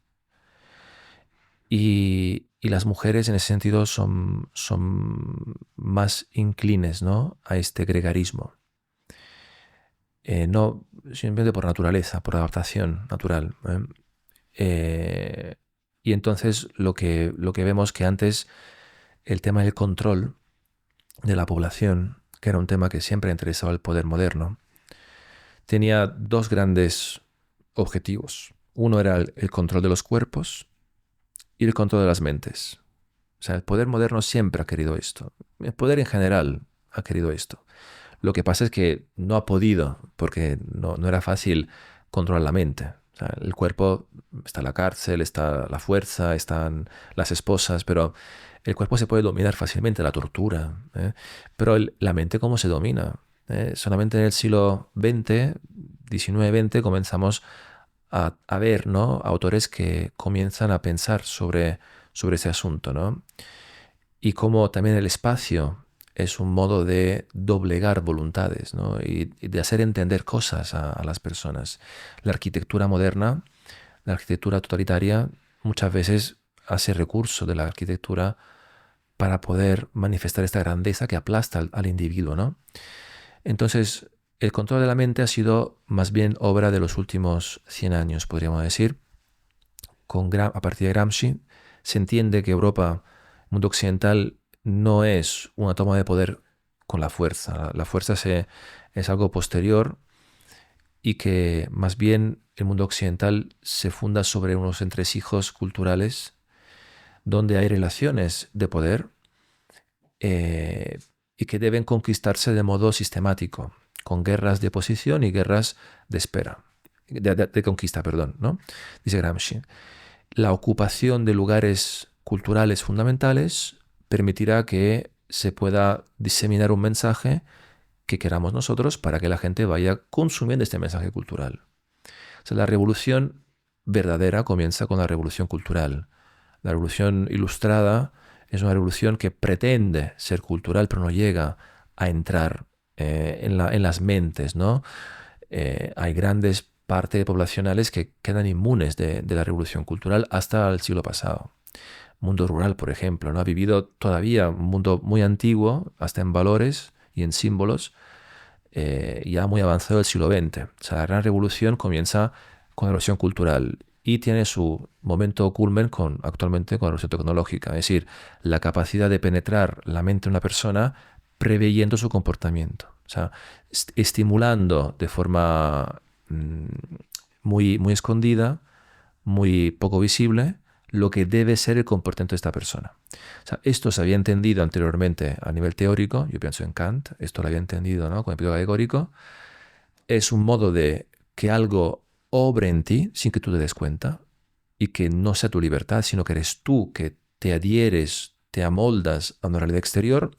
Y las mujeres en ese sentido son más inclines, ¿no?, a este gregarismo. No simplemente por naturaleza, por adaptación natural, ¿eh? Y entonces lo que vemos que antes el tema del control de la población, que era un tema que siempre interesaba al poder moderno, tenía dos grandes objetivos. Uno era el control de los cuerpos y el control de las mentes. O sea, el poder moderno siempre ha querido esto. El poder en general ha querido esto. Lo que pasa es que no ha podido, porque no era fácil controlar la mente. O sea, el cuerpo, está la cárcel, está la fuerza, están las esposas, pero el cuerpo se puede dominar fácilmente, la tortura, ¿eh? Pero la mente, ¿cómo se domina? Solamente en el siglo XX, XIX-XX, comenzamos a ver, ¿no?, autores que comienzan a pensar sobre ese asunto, ¿no? Y cómo también el espacio es un modo de doblegar voluntades, ¿no?, y de hacer entender cosas a las personas. La arquitectura moderna, la arquitectura totalitaria, muchas veces hace recurso de la arquitectura para poder manifestar esta grandeza que aplasta al individuo, ¿no? Entonces, el control de la mente ha sido más bien obra de los últimos 100 años, podríamos decir. A partir de Gramsci se entiende que Europa, el mundo occidental, no es una toma de poder con la fuerza. La fuerza es algo posterior, y que más bien el mundo occidental se funda sobre unos entresijos culturales donde hay relaciones de poder, y que deben conquistarse de modo sistemático, con guerras de posición y guerras de espera, de conquista, perdón, ¿no? Dice Gramsci. La ocupación de lugares culturales fundamentales permitirá que se pueda diseminar un mensaje que queramos nosotros para que la gente vaya consumiendo este mensaje cultural. O sea, la revolución verdadera comienza con la revolución cultural. La revolución ilustrada es una revolución que pretende ser cultural, pero no llega a entrar en las mentes, ¿no? Hay grandes partes poblacionales que quedan inmunes de la revolución cultural hasta el siglo pasado. Mundo rural, por ejemplo, ¿no? Ha vivido todavía un mundo muy antiguo, hasta en valores y en símbolos, ya muy avanzado del siglo XX. O sea, la gran revolución comienza con la revolución cultural y tiene su momento culmen actualmente con la revolución tecnológica. Es decir, la capacidad de penetrar la mente de una persona preveyendo su comportamiento. O sea, estimulando de forma muy escondida, muy poco visible, lo que debe ser el comportamiento de esta persona. O sea, esto se había entendido anteriormente a nivel teórico, yo pienso en Kant, esto lo había entendido, ¿no?, con el periodo categórico. Es un modo de que algo obre en ti sin que tú te des cuenta y que no sea tu libertad, sino que eres tú que te adhieres, te amoldas a una realidad exterior.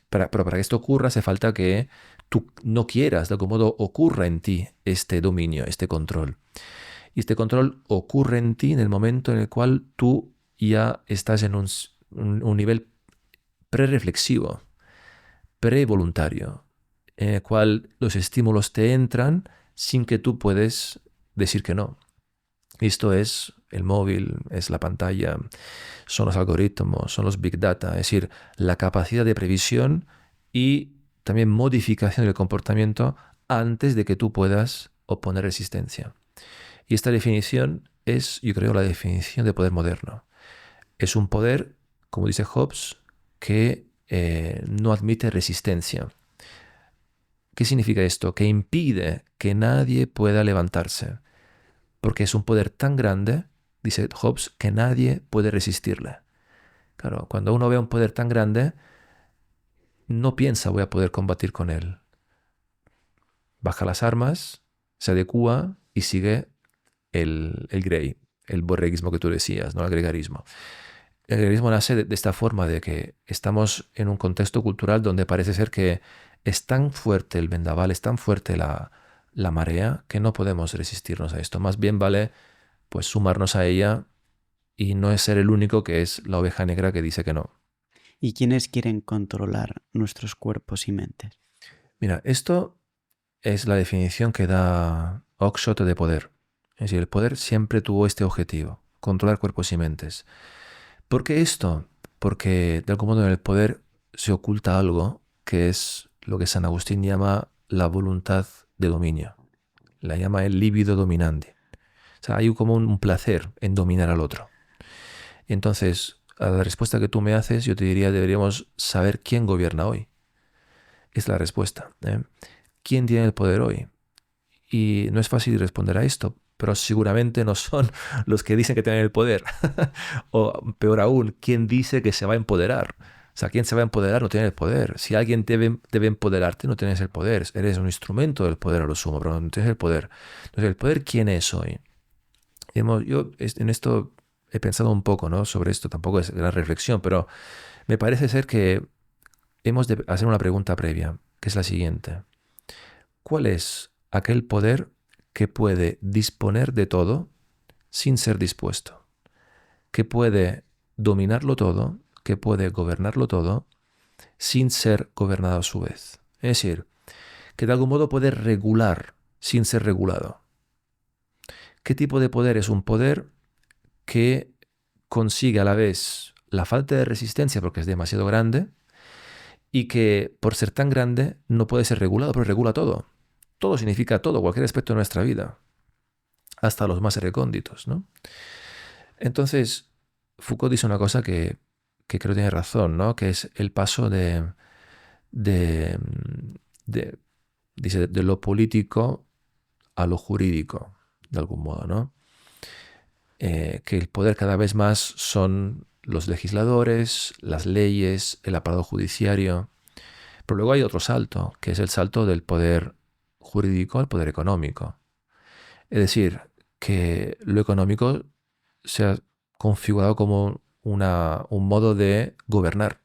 Pero para que esto ocurra hace falta que tú no quieras, de algún modo ocurra en ti este dominio, este control. Y este control ocurre en ti en el momento en el cual tú ya estás en un nivel prereflexivo, prevoluntario, en el cual los estímulos te entran sin que tú puedes decir que no. Esto es el móvil, es la pantalla, son los algoritmos, son los big data, es decir, la capacidad de previsión y también modificación del comportamiento antes de que tú puedas oponer resistencia. Y esta definición es, yo creo, la definición de poder moderno. Es un poder, como dice Hobbes, que no admite resistencia. ¿Qué significa esto? Que impide que nadie pueda levantarse. Porque es un poder tan grande, dice Hobbes, que nadie puede resistirle. Claro, cuando uno ve un poder tan grande, no piensa voy a poder combatir con él. Baja las armas, se adecúa y sigue el grey, el borreguismo que tú decías, ¿no?, el gregarismo. El gregarismo nace de esta forma de que estamos en un contexto cultural donde parece ser que es tan fuerte el vendaval, es tan fuerte la marea, que no podemos resistirnos a esto. Más bien vale pues sumarnos a ella y no es ser el único que es la oveja negra que dice que no. ¿Y quiénes quieren controlar nuestros cuerpos y mentes? Mira, esto es la definición que da Oakeshott de poder. Es decir, el poder siempre tuvo este objetivo, controlar cuerpos y mentes. ¿Por qué esto? Porque de algún modo en el poder se oculta algo que es lo que San Agustín llama la voluntad de dominio. La llama el libido dominante. O sea, hay como un placer en dominar al otro. Entonces, a la respuesta que tú me haces, yo te diría, deberíamos saber quién gobierna hoy. Es la respuesta. ¿Quién tiene el poder hoy? Y no es fácil responder a esto, pero seguramente no son los que dicen que tienen el poder. O peor aún, ¿quién dice que se va a empoderar? O sea, ¿quién se va a empoderar no tiene el poder? Si alguien debe empoderarte, no tienes el poder. Eres un instrumento del poder a lo sumo, pero no tienes el poder. Entonces, ¿el poder quién es hoy? Yo en esto he pensado un poco, ¿no?, sobre esto. Tampoco es gran reflexión, pero me parece ser que hemos de hacer una pregunta previa, que es la siguiente. ¿Cuál es aquel poder que puede disponer de todo sin ser dispuesto? Que puede dominarlo todo, que puede gobernarlo todo sin ser gobernado a su vez. Es decir, que de algún modo puede regular sin ser regulado. ¿Qué tipo de poder es un poder que consigue a la vez la falta de resistencia porque es demasiado grande y que por ser tan grande no puede ser regulado, pero regula todo? Todo significa todo, cualquier aspecto de nuestra vida, hasta los más recónditos, ¿no? Entonces, Foucault dice una cosa que creo que tiene razón, ¿no?, que es el paso de, dice, de lo político a lo jurídico, de algún modo, ¿no? Que el poder cada vez más son los legisladores, las leyes, el aparato judiciario. Pero luego hay otro salto, que es el salto del poder jurídico al poder económico. Es decir, que lo económico se ha configurado como un modo de gobernar.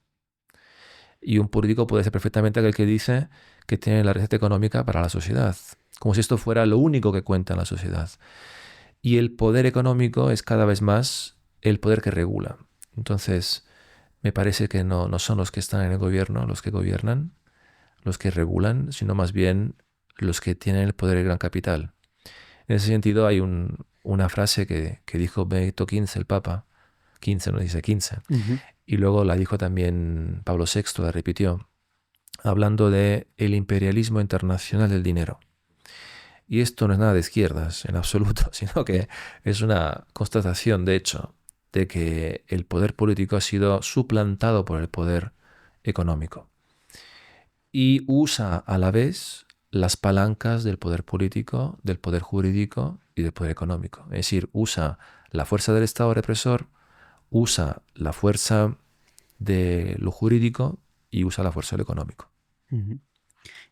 Y un político puede ser perfectamente aquel que dice que tiene la receta económica para la sociedad, como si esto fuera lo único que cuenta en la sociedad. Y el poder económico es cada vez más el poder que regula. Entonces, me parece que no son los que están en el gobierno los que gobiernan. los que regulan, sino más bien los que tienen el poder y el gran capital. En ese sentido hay una frase que dijo Benedicto XV, el Papa, 15, no dice 15, Ujú. y luego la dijo también Pablo VI, la repitió, hablando de el imperialismo internacional del dinero. Y esto no es nada de izquierdas en absoluto, sino que es una constatación, de hecho, de que el poder político ha sido suplantado por el poder económico. Y usa a la vez las palancas del poder político, del poder jurídico y del poder económico. Es decir, usa la fuerza del Estado represor, usa la fuerza de lo jurídico y usa la fuerza de lo económico. Ujú.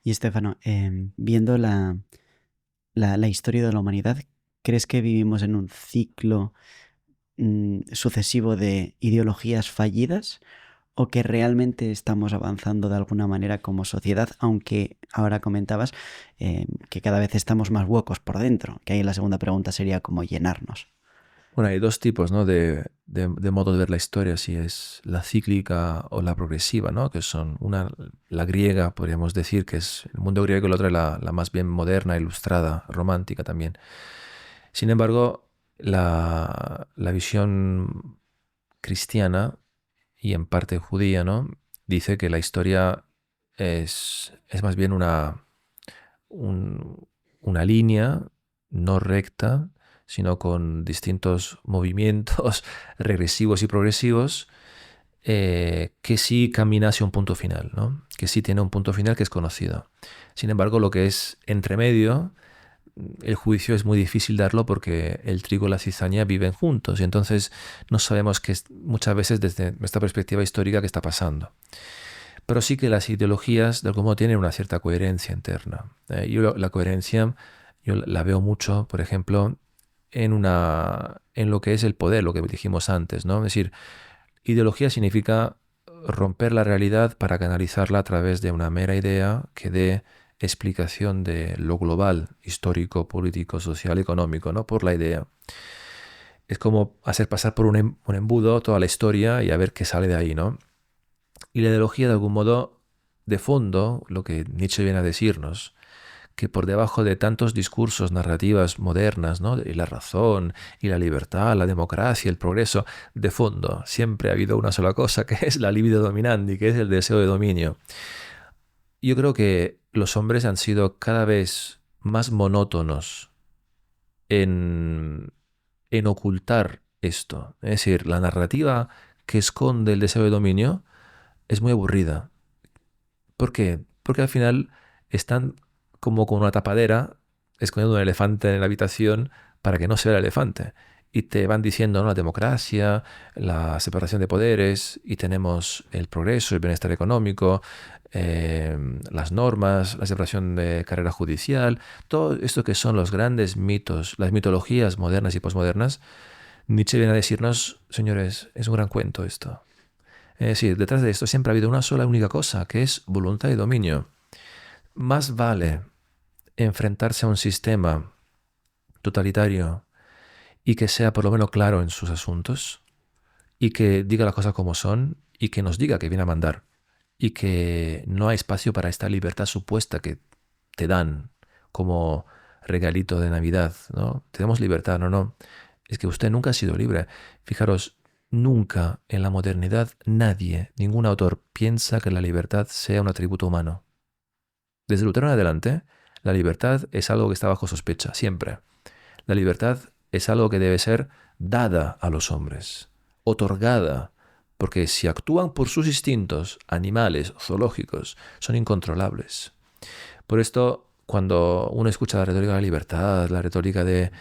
Y Estefano, viendo la historia de la humanidad, ¿crees que vivimos en un ciclo sucesivo de ideologías fallidas o que realmente estamos avanzando de alguna manera como sociedad, aunque ahora comentabas que cada vez estamos más huecos por dentro? Que ahí la segunda pregunta sería cómo llenarnos. Bueno, hay dos tipos, ¿no? de modo de ver la historia, si es la cíclica o la progresiva, ¿no? Que son una, la griega, podríamos decir, que es el mundo griego, y la otra la más bien moderna, ilustrada, romántica también. Sin embargo, la visión cristiana y en parte judía, ¿no? Dice que la historia es más bien una línea no recta, sino con distintos movimientos regresivos y progresivos, que sí camina hacia un punto final, ¿no? Que sí tiene un punto final que es conocido. Sin embargo, lo que es entre medio, el juicio es muy difícil darlo porque el trigo y la cizaña viven juntos y entonces no sabemos muchas veces desde nuestra perspectiva histórica qué está pasando. Pero sí que las ideologías de algún modo tienen una cierta coherencia interna. Yo la coherencia yo la veo mucho, por ejemplo, en lo que es el poder, lo que dijimos antes, ¿no? Es decir, ideología significa romper la realidad para canalizarla a través de una mera idea que dé explicación de lo global, histórico, político, social, económico, ¿no? Por la idea. Es como hacer pasar por un embudo toda la historia y a ver qué sale de ahí, ¿no? Y la ideología, de algún modo, de fondo, lo que Nietzsche viene a decirnos, que por debajo de tantos discursos, narrativas modernas, ¿no? Y la razón, y la libertad, la democracia, el progreso, de fondo siempre ha habido una sola cosa, que es la libido dominandi, que es el deseo de dominio. Yo creo que los hombres han sido cada vez más monótonos en, en ocultar esto. Es decir, la narrativa que esconde el deseo de dominio es muy aburrida. ¿Por qué? Porque al final están como con una tapadera escondiendo un elefante en la habitación para que no se vea el elefante. Y te van diciendo, ¿no? La democracia, la separación de poderes, y tenemos el progreso, el bienestar económico, las normas, la separación de carrera judicial, todo esto que son los grandes mitos, las mitologías modernas y posmodernas. Nietzsche viene a decirnos, señores, es un gran cuento esto. Es decir, detrás de esto siempre ha habido una sola única cosa, que es voluntad y dominio. Más vale enfrentarse a un sistema totalitario y que sea por lo menos claro en sus asuntos y que diga las cosas como son y que nos diga que viene a mandar y que no hay espacio para esta libertad supuesta que te dan como regalito de Navidad, ¿no? Tenemos libertad, no. Es que usted nunca ha sido libre. Fijaros, nunca en la modernidad nadie, ningún autor piensa que la libertad sea un atributo humano. Desde Lutero en adelante, la libertad es algo que está bajo sospecha, siempre. La libertad es algo que debe ser dada a los hombres, otorgada, porque si actúan por sus instintos, animales, zoológicos, son incontrolables. Por esto, cuando uno escucha la retórica de la libertad, la retórica de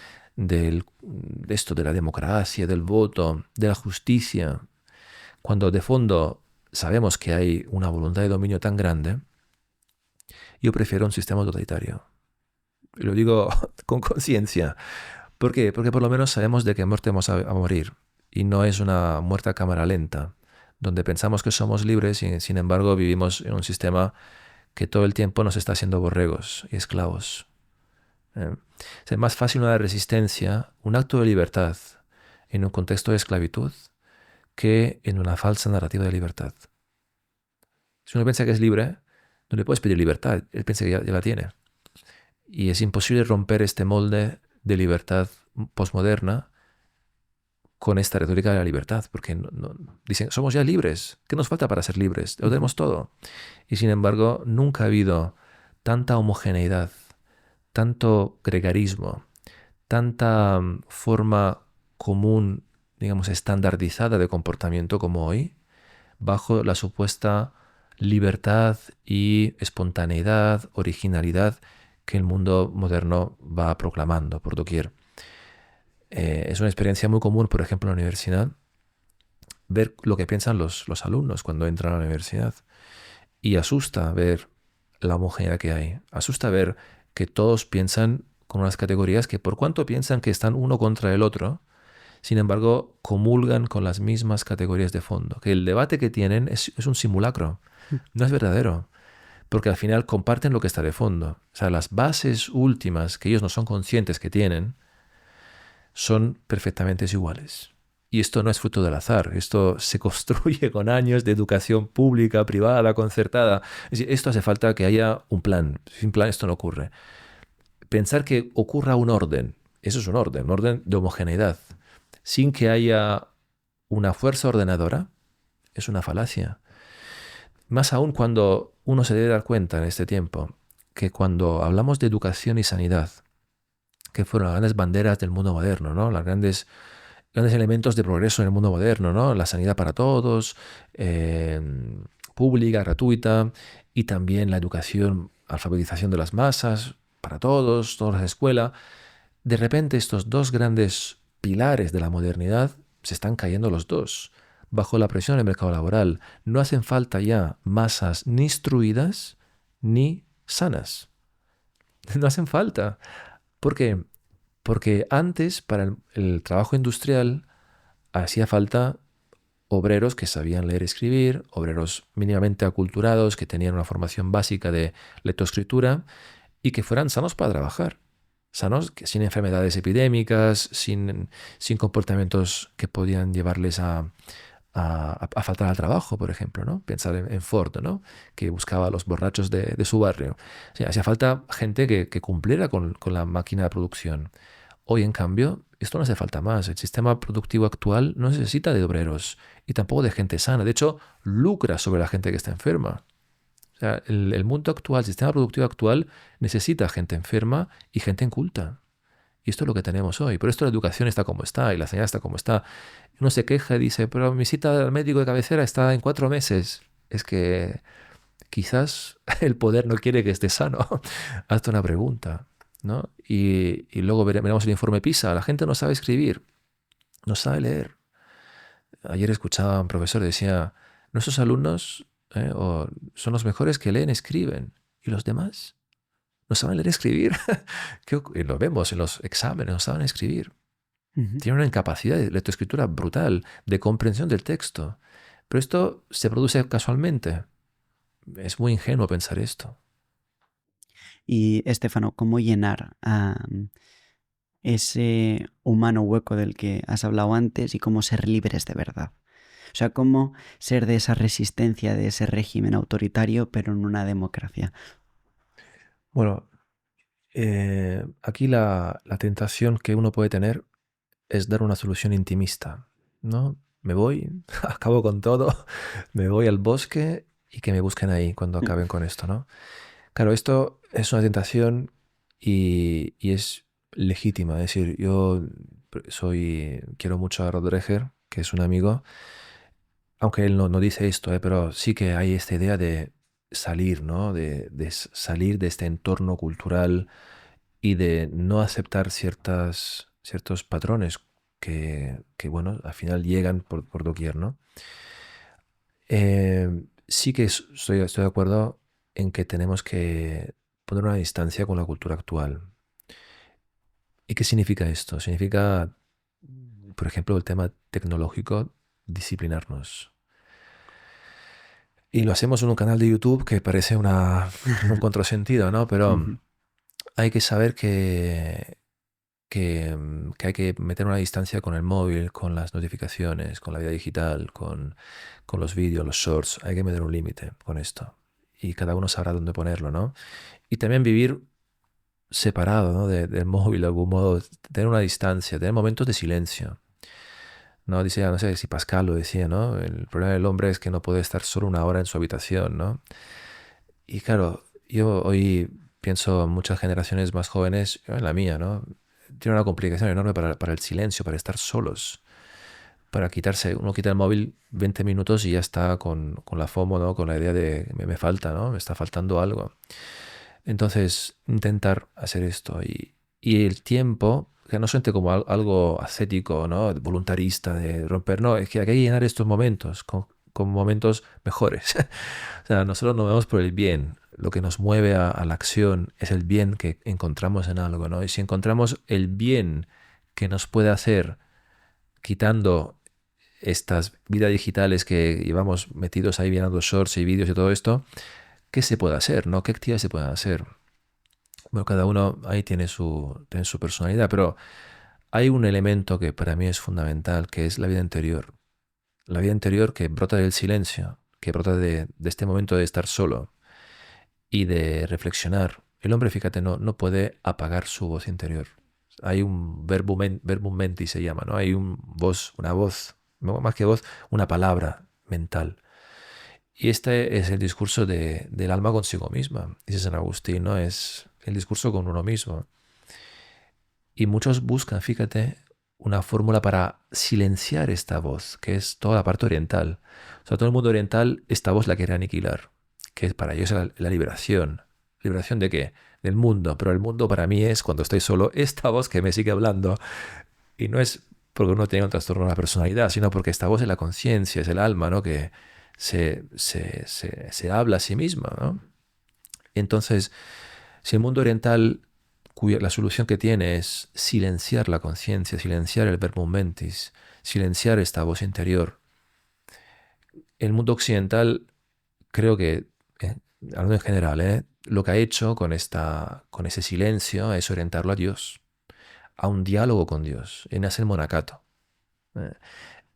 esto, de la democracia, del voto, de la justicia, cuando de fondo sabemos que hay una voluntad de dominio tan grande, yo prefiero un sistema totalitario. Y lo digo con conciencia. ¿Por qué? Porque por lo menos sabemos de qué muerte vamos a morir. Y no es una muerte a cámara lenta, donde pensamos que somos libres y sin embargo vivimos en un sistema que todo el tiempo nos está haciendo borregos y esclavos. Es más fácil una resistencia, un acto de libertad en un contexto de esclavitud que en una falsa narrativa de libertad. Si uno piensa que es libre, no le puedes pedir libertad, él piensa que ya la tiene. Y es imposible romper este molde de libertad posmoderna con esta retórica de la libertad, porque dicen, somos ya libres, ¿qué nos falta para ser libres? Lo tenemos todo. Y sin embargo, nunca ha habido tanta homogeneidad, tanto gregarismo, tanta forma común, digamos, estandardizada de comportamiento como hoy, bajo la supuesta libertad y espontaneidad, originalidad que el mundo moderno va proclamando por doquier. Es una experiencia muy común, por ejemplo, en la universidad, ver lo que piensan los alumnos cuando entran a la universidad. Y asusta ver la homogeneidad que hay. Asusta ver que todos piensan con unas categorías que por cuanto piensan que están uno contra el otro, sin embargo, comulgan con las mismas categorías de fondo. Que el debate que tienen es un simulacro, no es verdadero, porque al final comparten lo que está de fondo. O sea, las bases últimas que ellos no son conscientes que tienen son perfectamente iguales. Y esto no es fruto del azar, esto se construye con años de educación pública, privada, concertada. Es decir, esto hace falta que haya un plan. Sin plan esto no ocurre. Pensar que ocurra un orden, eso es un orden de homogeneidad, sin que haya una fuerza ordenadora, es una falacia. Más aún cuando uno se debe dar cuenta en este tiempo que cuando hablamos de educación y sanidad, que fueron las grandes banderas del mundo moderno, ¿no? Los grandes elementos de progreso en el mundo moderno, ¿no? La sanidad para todos, pública, gratuita, y también la educación, alfabetización de las masas, para todos, todas las escuelas. De repente estos dos grandes pilares de la modernidad se están cayendo los dos, bajo la presión del mercado laboral. No hacen falta ya masas ni instruidas ni sanas. No hacen falta. ¿Por qué? Porque antes, para el trabajo industrial, hacía falta obreros que sabían leer y escribir, obreros mínimamente aculturados, que tenían una formación básica de lectoescritura y que fueran sanos para trabajar. Sanos, sin enfermedades epidémicas, sin comportamientos que podían llevarles a faltar al trabajo, por ejemplo, ¿no? Pensar en Ford, ¿no? Que buscaba a los borrachos de su barrio. O sea, hacía falta gente que cumpliera con la máquina de producción. Hoy, en cambio, esto no hace falta más. El sistema productivo actual no necesita de obreros y tampoco de gente sana. De hecho, lucra sobre la gente que está enferma. O sea, el mundo actual, el sistema productivo actual necesita gente enferma y gente inculta. Y esto es lo que tenemos hoy. Por esto la educación está como está y la sanidad está como está. Uno se queja y dice, pero mi cita al médico de cabecera está en 4 meses. Es que quizás el poder no quiere que esté sano. Hazte una pregunta, ¿no? Y luego veremos el informe PISA. La gente no sabe escribir, no sabe leer. Ayer escuchaba a un profesor que decía, nuestros alumnos son los mejores que leen y escriben. ¿Y los demás? No saben leer y escribir. Y lo vemos en los exámenes, no saben escribir. Tienen una incapacidad de lectoescritura brutal, de comprensión del texto. Pero esto se produce casualmente. Es muy ingenuo pensar esto. Y, Estefano, ¿cómo llenar ese humano hueco del que has hablado antes y cómo ser libres de verdad? O sea, cómo ser de esa resistencia, de ese régimen autoritario, pero en una democracia. Bueno, aquí la tentación que uno puede tener es dar una solución intimista, ¿no? Me voy, acabo con todo, me voy al bosque y que me busquen ahí cuando acaben con esto, ¿no? Claro, esto es una tentación y es legítima. Es decir, yo quiero mucho a Rodríguez, que es un amigo, aunque él no dice esto, pero sí que hay esta idea de salir, ¿no? De salir de este entorno cultural y de no aceptar ciertos patrones bueno, al final llegan por doquier, ¿no? Sí que estoy de acuerdo en que tenemos que poner una distancia con la cultura actual. ¿Y qué significa esto? Significa, por ejemplo, el tema tecnológico, disciplinarnos. Y lo hacemos en un canal de YouTube que parece un contrasentido, ¿no? Pero hay que saber que hay que meter una distancia con el móvil, con las notificaciones, con la vida digital, con los vídeos, los shorts. Hay que meter un límite con esto. y cada uno sabrá dónde ponerlo, ¿no? Y también vivir separado, ¿no? Del móvil de algún modo, tener una distancia, tener momentos de silencio. ¿No? Dice, no sé si Pascal lo decía, ¿no? El problema del hombre es que no puede estar solo una hora en su habitación, ¿no? Y claro, yo hoy pienso en muchas generaciones más jóvenes, yo en la mía, ¿no? Tiene una complicación enorme para el silencio, para estar solos, para quitarse, uno quita el móvil 20 minutos y ya está con la FOMO, ¿no? Con la idea de me falta, ¿no? Me está faltando algo. Entonces, intentar hacer esto y el tiempo, que no siente como algo ascético, ¿no? Voluntarista, de romper, no, es que hay que llenar estos momentos con momentos mejores. O sea, nosotros nos vemos por el bien. Lo que nos mueve a la acción es el bien que encontramos en algo, ¿no? Y si encontramos el bien que nos puede hacer quitando estas vidas digitales que llevamos metidos ahí viendo shorts y vídeos y todo esto, ¿qué se puede hacer, no? ¿Qué actividades se pueden hacer? Bueno, cada uno ahí tiene su personalidad, pero hay un elemento que para mí es fundamental, que es la vida interior. La vida interior que brota del silencio, que brota de este momento de estar solo y de reflexionar. El hombre, fíjate, no puede apagar su voz interior. Hay un verbum menti se llama, ¿no? Hay una voz, no, más que voz, una palabra mental. Y este es el discurso del alma consigo misma, dice San Agustín, ¿no? Es el discurso con uno mismo. Y muchos buscan, fíjate, una fórmula para silenciar esta voz, que es toda la parte oriental. O sea, todo el mundo oriental, esta voz la quiere aniquilar, que es para ellos la liberación. ¿Liberación de qué? Del mundo. Pero el mundo para mí es, cuando estoy solo, esta voz que me sigue hablando. Y no es porque uno tenga un trastorno de la personalidad, sino porque esta voz es la conciencia, es el alma, ¿no? Que se habla a sí misma, ¿no? Entonces, si el mundo oriental, la solución que tiene es silenciar la conciencia, silenciar el verbum mentis, silenciar esta voz interior, el mundo occidental, creo que, hablando en general, lo que ha hecho con ese silencio es orientarlo a Dios, a un diálogo con Dios, en hacer monacato. Eh,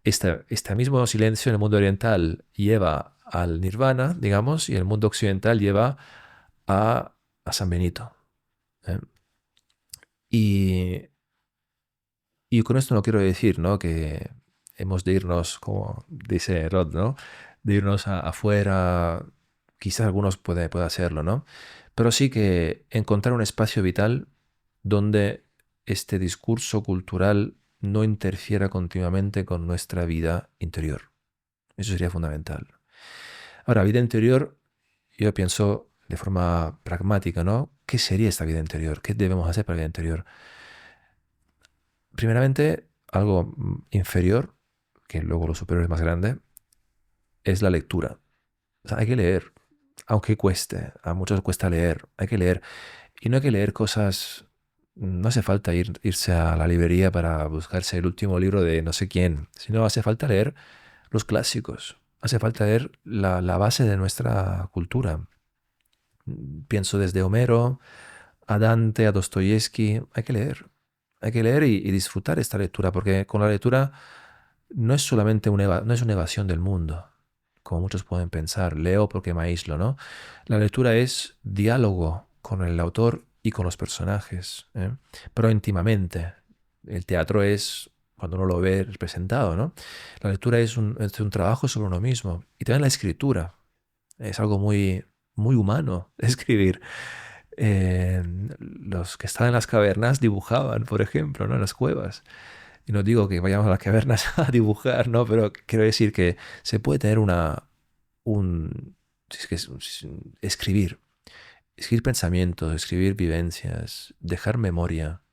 Este mismo silencio en el mundo oriental lleva al nirvana, digamos, y el mundo occidental lleva a San Benito. ¿eh? Y, y con esto no quiero decir, ¿no? Que hemos de irnos, como dice Rod, ¿no? De irnos afuera, quizás algunos puede hacerlo, ¿no? Pero sí que encontrar un espacio vital donde este discurso cultural no interfiera continuamente con nuestra vida interior. Eso sería fundamental. Ahora, vida interior, yo pienso de forma pragmática, ¿no? ¿Qué sería esta vida interior? ¿Qué debemos hacer para la vida interior? Primeramente, algo inferior, que luego lo superior es más grande, es la lectura. O sea, hay que leer, aunque cueste. A muchos cuesta leer, hay que leer. Y no hay que leer cosas, no hace falta irse a la librería para buscarse el último libro de no sé quién, sino hace falta leer los clásicos, hace falta leer la base de nuestra cultura. Pienso desde Homero a Dante, a Dostoyevsky, hay que leer y disfrutar esta lectura, porque con la lectura no es solamente no es una evasión del mundo, como muchos pueden pensar, leo porque me aíslo, ¿no? La lectura es diálogo con el autor y con los personajes, pero íntimamente. El teatro es cuando uno lo ve representado, ¿no? La lectura es un trabajo sobre uno mismo. Y también la escritura. Es algo muy humano escribir. Los que estaban en las cavernas dibujaban, por ejemplo, ¿no? En las cuevas. Y no digo que vayamos a las cavernas a dibujar, ¿no? Pero quiero decir que se puede tener un, es que escribir, escribir pensamientos, escribir vivencias, dejar memoria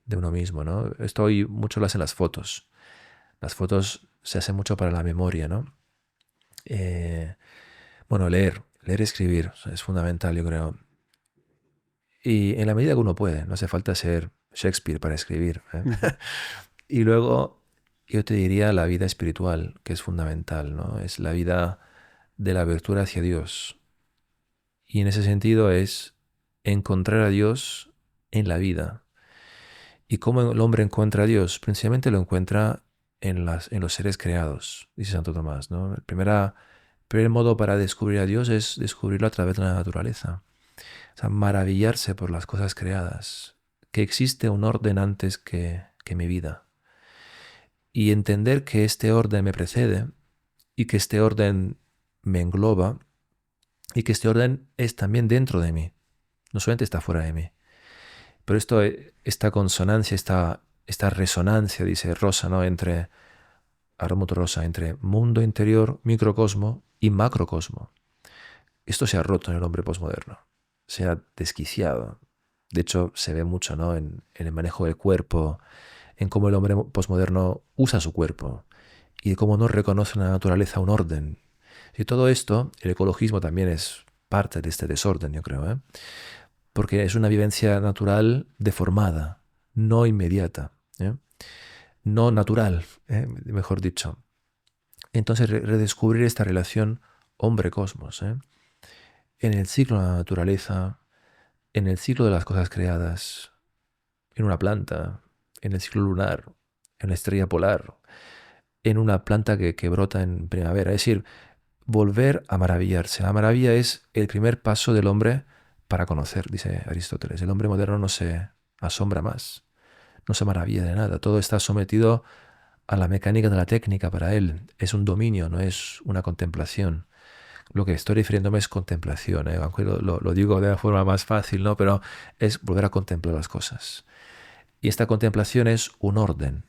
de uno mismo, ¿no? Esto hoy mucho lo hacen las fotos. Las fotos se hacen mucho para la memoria, ¿no? Eh, bueno, leer y escribir es fundamental, yo creo. Y en la medida que uno puede, no hace falta ser Shakespeare para escribir. Ujú. Y luego yo te diría la vida espiritual, que es fundamental, ¿no? Es la vida de la abertura hacia Dios. Y en ese sentido es encontrar a Dios en la vida. ¿Y cómo el hombre encuentra a Dios? Principalmente lo encuentra en los seres creados, dice Santo Tomás, ¿no? Pero el modo para descubrir a Dios es descubrirlo a través de la naturaleza. O sea, maravillarse por las cosas creadas, que existe un orden antes que mi vida. Y entender que este orden me precede y que este orden me engloba y que este orden es también dentro de mí, no solamente está fuera de mí. Pero esta consonancia, esta resonancia, dice Rosa, ¿no? Armut Rosa, entre mundo interior, microcosmo y macrocosmo. Esto se ha roto en el hombre posmoderno, se ha desquiciado. De hecho, se ve mucho, ¿no? En el manejo del cuerpo, en cómo el hombre posmoderno usa su cuerpo y de cómo no reconoce en la naturaleza un orden. Y todo esto, el ecologismo también es parte de este desorden, yo creo, ¿eh? Porque es una vivencia natural deformada, no inmediata, ¿eh? No natural, mejor dicho. Entonces, redescubrir esta relación hombre-cosmos, ¿eh? En el ciclo de la naturaleza, en el ciclo de las cosas creadas, en una planta, en el ciclo lunar, en la estrella polar, en una planta que brota en primavera. Es decir, volver a maravillarse. La maravilla es el primer paso del hombre para conocer, dice Aristóteles. El hombre moderno no se asombra más, no se maravilla de nada. Todo está sometido a la mecánica de la técnica para él. Es un dominio, no es una contemplación. Lo que estoy refiriéndome es contemplación, ¿eh? Aunque lo digo de una forma más fácil, ¿no? Pero es volver a contemplar las cosas. Y esta contemplación es un orden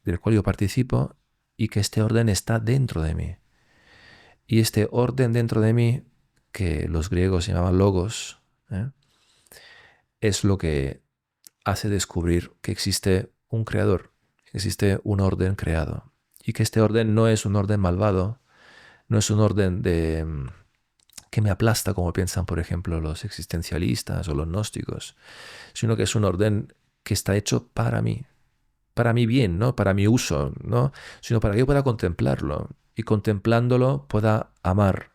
del cual yo participo y que este orden está dentro de mí. Y este orden dentro de mí, que los griegos llamaban logos, ¿eh? Es lo que hace descubrir que existe un creador, que existe un orden creado. Y que este orden no es un orden malvado, no es un orden que me aplasta, como piensan, por ejemplo, los existencialistas o los gnósticos, sino que es un orden que está hecho para mi bien, ¿no? Para mi uso, ¿no? Sino para que yo pueda contemplarlo y contemplándolo pueda amar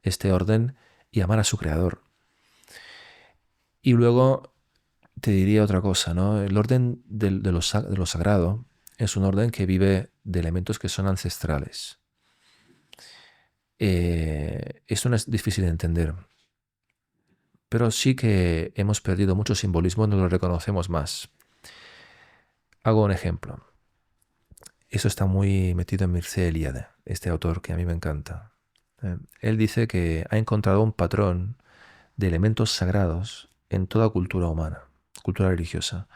este orden y amar a su creador. Y luego te diría otra cosa, ¿no? El orden de lo sagrado es un orden que vive de elementos que son ancestrales. Esto no es difícil de entender, pero sí que hemos perdido mucho simbolismo, no lo reconocemos más. Hago un ejemplo. Eso está muy metido en Mircea Eliade, este autor que a mí me encanta. Él dice que ha encontrado un patrón de elementos sagrados en toda cultura humana, cultura religiosa,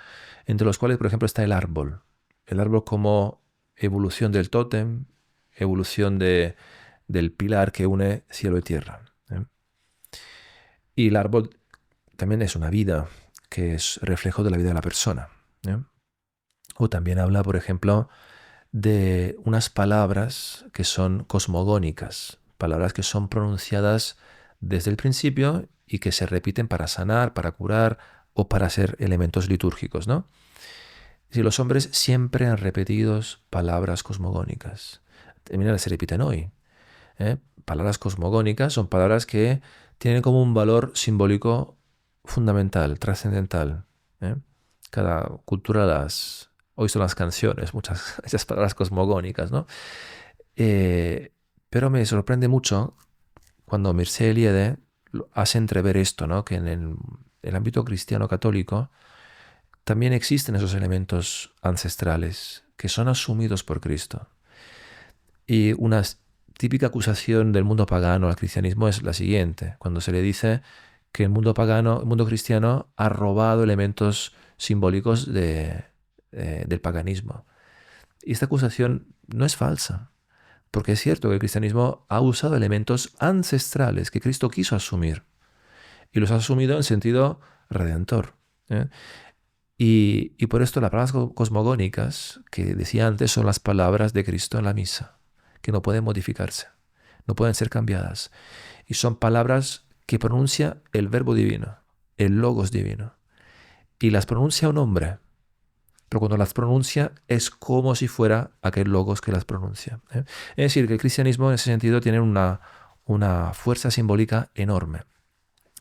entre los cuales, por ejemplo, está el árbol. El árbol como evolución del tótem, evolución del pilar que une cielo y tierra. Y el árbol también es una vida, que es reflejo de la vida de la persona. O también habla, por ejemplo, de unas palabras que son cosmogónicas, palabras que son pronunciadas desde el principio y que se repiten para sanar, para curar o para ser elementos litúrgicos, ¿no? Si los hombres siempre han repetido palabras cosmogónicas, mira, se repiten hoy. Palabras cosmogónicas son palabras que tienen como un valor simbólico fundamental, trascendental. Cada cultura hoy son las canciones, muchas esas palabras cosmogónicas, ¿no? Pero me sorprende mucho cuando Mircea Eliade hace entrever esto, ¿no? Que en el ámbito cristiano católico también existen esos elementos ancestrales que son asumidos por Cristo. Y una típica acusación del mundo pagano al cristianismo es la siguiente, cuando se le dice que el mundo pagano, el mundo cristiano ha robado elementos simbólicos del paganismo. Y esta acusación no es falsa, porque es cierto que el cristianismo ha usado elementos ancestrales que Cristo quiso asumir y los ha asumido en sentido redentor. Y por esto las palabras cosmogónicas que decía antes son las palabras de Cristo en la misa, que no pueden modificarse, no pueden ser cambiadas. Y son palabras que pronuncia el verbo divino, el logos divino. Y las pronuncia un hombre, pero cuando las pronuncia es como si fuera aquel logos que las pronuncia. Es decir, que el cristianismo en ese sentido tiene una fuerza simbólica enorme.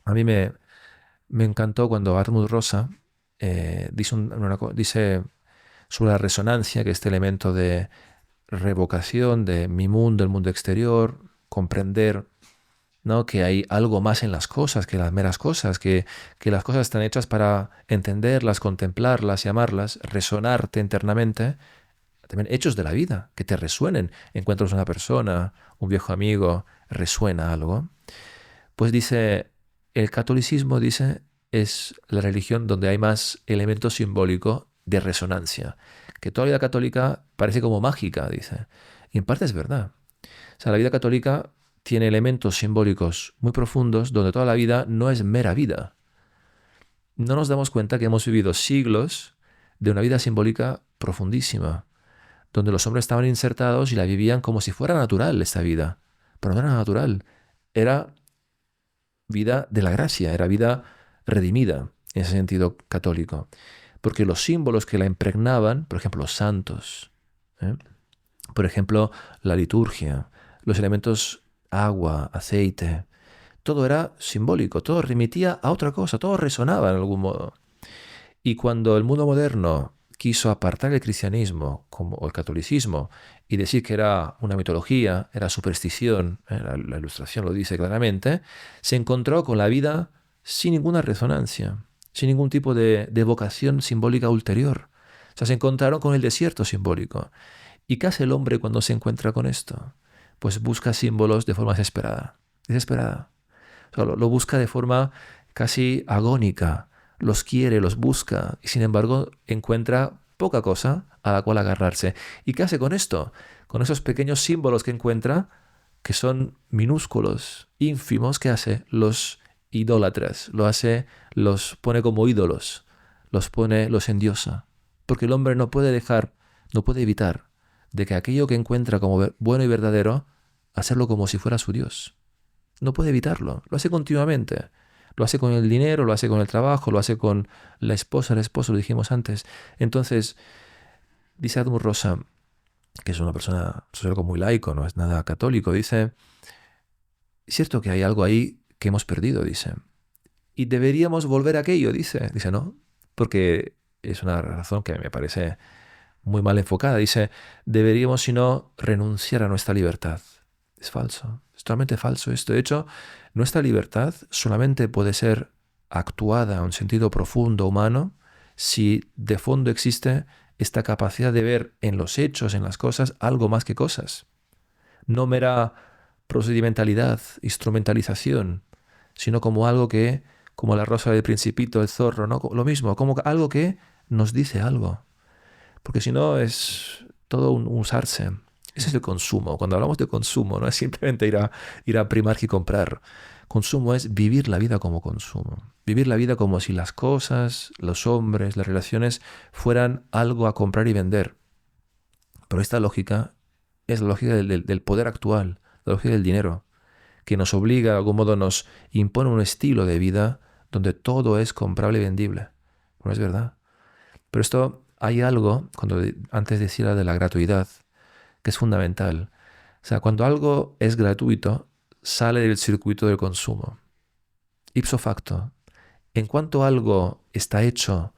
A mí me encantó cuando Armut Rosa dice sobre la resonancia, que este elemento de revocación de mi mundo, el mundo exterior, comprender, ¿no?, que hay algo más en las cosas que las meras cosas, que las cosas están hechas para entenderlas, contemplarlas y amarlas, resonarte internamente, también hechos de la vida, que te resuenen. Encuentras una persona, un viejo amigo, resuena algo. Pues dice, el catolicismo, dice, es la religión donde hay más elemento simbólico de resonancia. Que toda la vida católica parece como mágica, dice. Y en parte es verdad. O sea, la vida católica tiene elementos simbólicos muy profundos donde toda la vida no es mera vida. No nos damos cuenta que hemos vivido siglos de una vida simbólica profundísima, donde los hombres estaban insertados y la vivían como si fuera natural esta vida. Pero no era natural. Era vida de la gracia, era vida redimida, en ese sentido católico. Porque los símbolos que la impregnaban, por ejemplo, los santos, ¿eh?, por ejemplo, la liturgia, los elementos agua, aceite, todo era simbólico, todo remitía a otra cosa, todo resonaba en algún modo. Y cuando el mundo moderno quiso apartar el cristianismo o el catolicismo y decir que era una mitología, era superstición, la Ilustración lo dice claramente, se encontró con la vida sin ninguna resonancia, sin ningún tipo de vocación simbólica ulterior. O sea, se encontraron con el desierto simbólico. ¿Y qué hace el hombre cuando se encuentra con esto? Pues busca símbolos de forma desesperada. Desesperada. O sea, lo busca de forma casi agónica. Los quiere, los busca. Y sin embargo encuentra poca cosa a la cual agarrarse. ¿Y qué hace con esto? Con esos pequeños símbolos que encuentra, que son minúsculos, ínfimos, ¿qué hace? Los idólatras. Los pone como ídolos. Los endiosa. Porque el hombre no puede evitar de que aquello que encuentra como bueno y verdadero, hacerlo como si fuera su Dios. No puede evitarlo, lo hace continuamente. Lo hace con el dinero, lo hace con el trabajo, lo hace con la esposa, el esposo, lo dijimos antes. Entonces, dice Admur Rosa, que es una persona, sociólogo muy laico, no es nada católico, dice, es cierto que hay algo ahí que hemos perdido, dice. Y deberíamos volver a aquello, dice. Dice, no, porque es una razón que me parece muy mal enfocada. Dice, deberíamos, si no, renunciar a nuestra libertad. Es falso, es totalmente falso esto. De hecho, nuestra libertad solamente puede ser actuada en un sentido profundo, humano, si de fondo existe esta capacidad de ver en los hechos, en las cosas, algo más que cosas. No mera procedimentalidad, instrumentalización, sino como algo que, como la rosa del Principito, el zorro, ¿no? Lo mismo, como algo que nos dice algo. Porque si no es todo un usarse. Ese es el consumo. Cuando hablamos de consumo, no es simplemente ir a Primark y comprar. Consumo es vivir la vida como consumo. Vivir la vida como si las cosas, los hombres, las relaciones fueran algo a comprar y vender. Pero esta lógica es la lógica del poder actual, la lógica del dinero, que nos obliga, de algún modo nos impone un estilo de vida donde todo es comprable y vendible. No es verdad. Pero esto, hay algo, antes decía de la gratuidad, que es fundamental. O sea, cuando algo es gratuito, sale del circuito del consumo. Ipso facto, en cuanto algo está hecho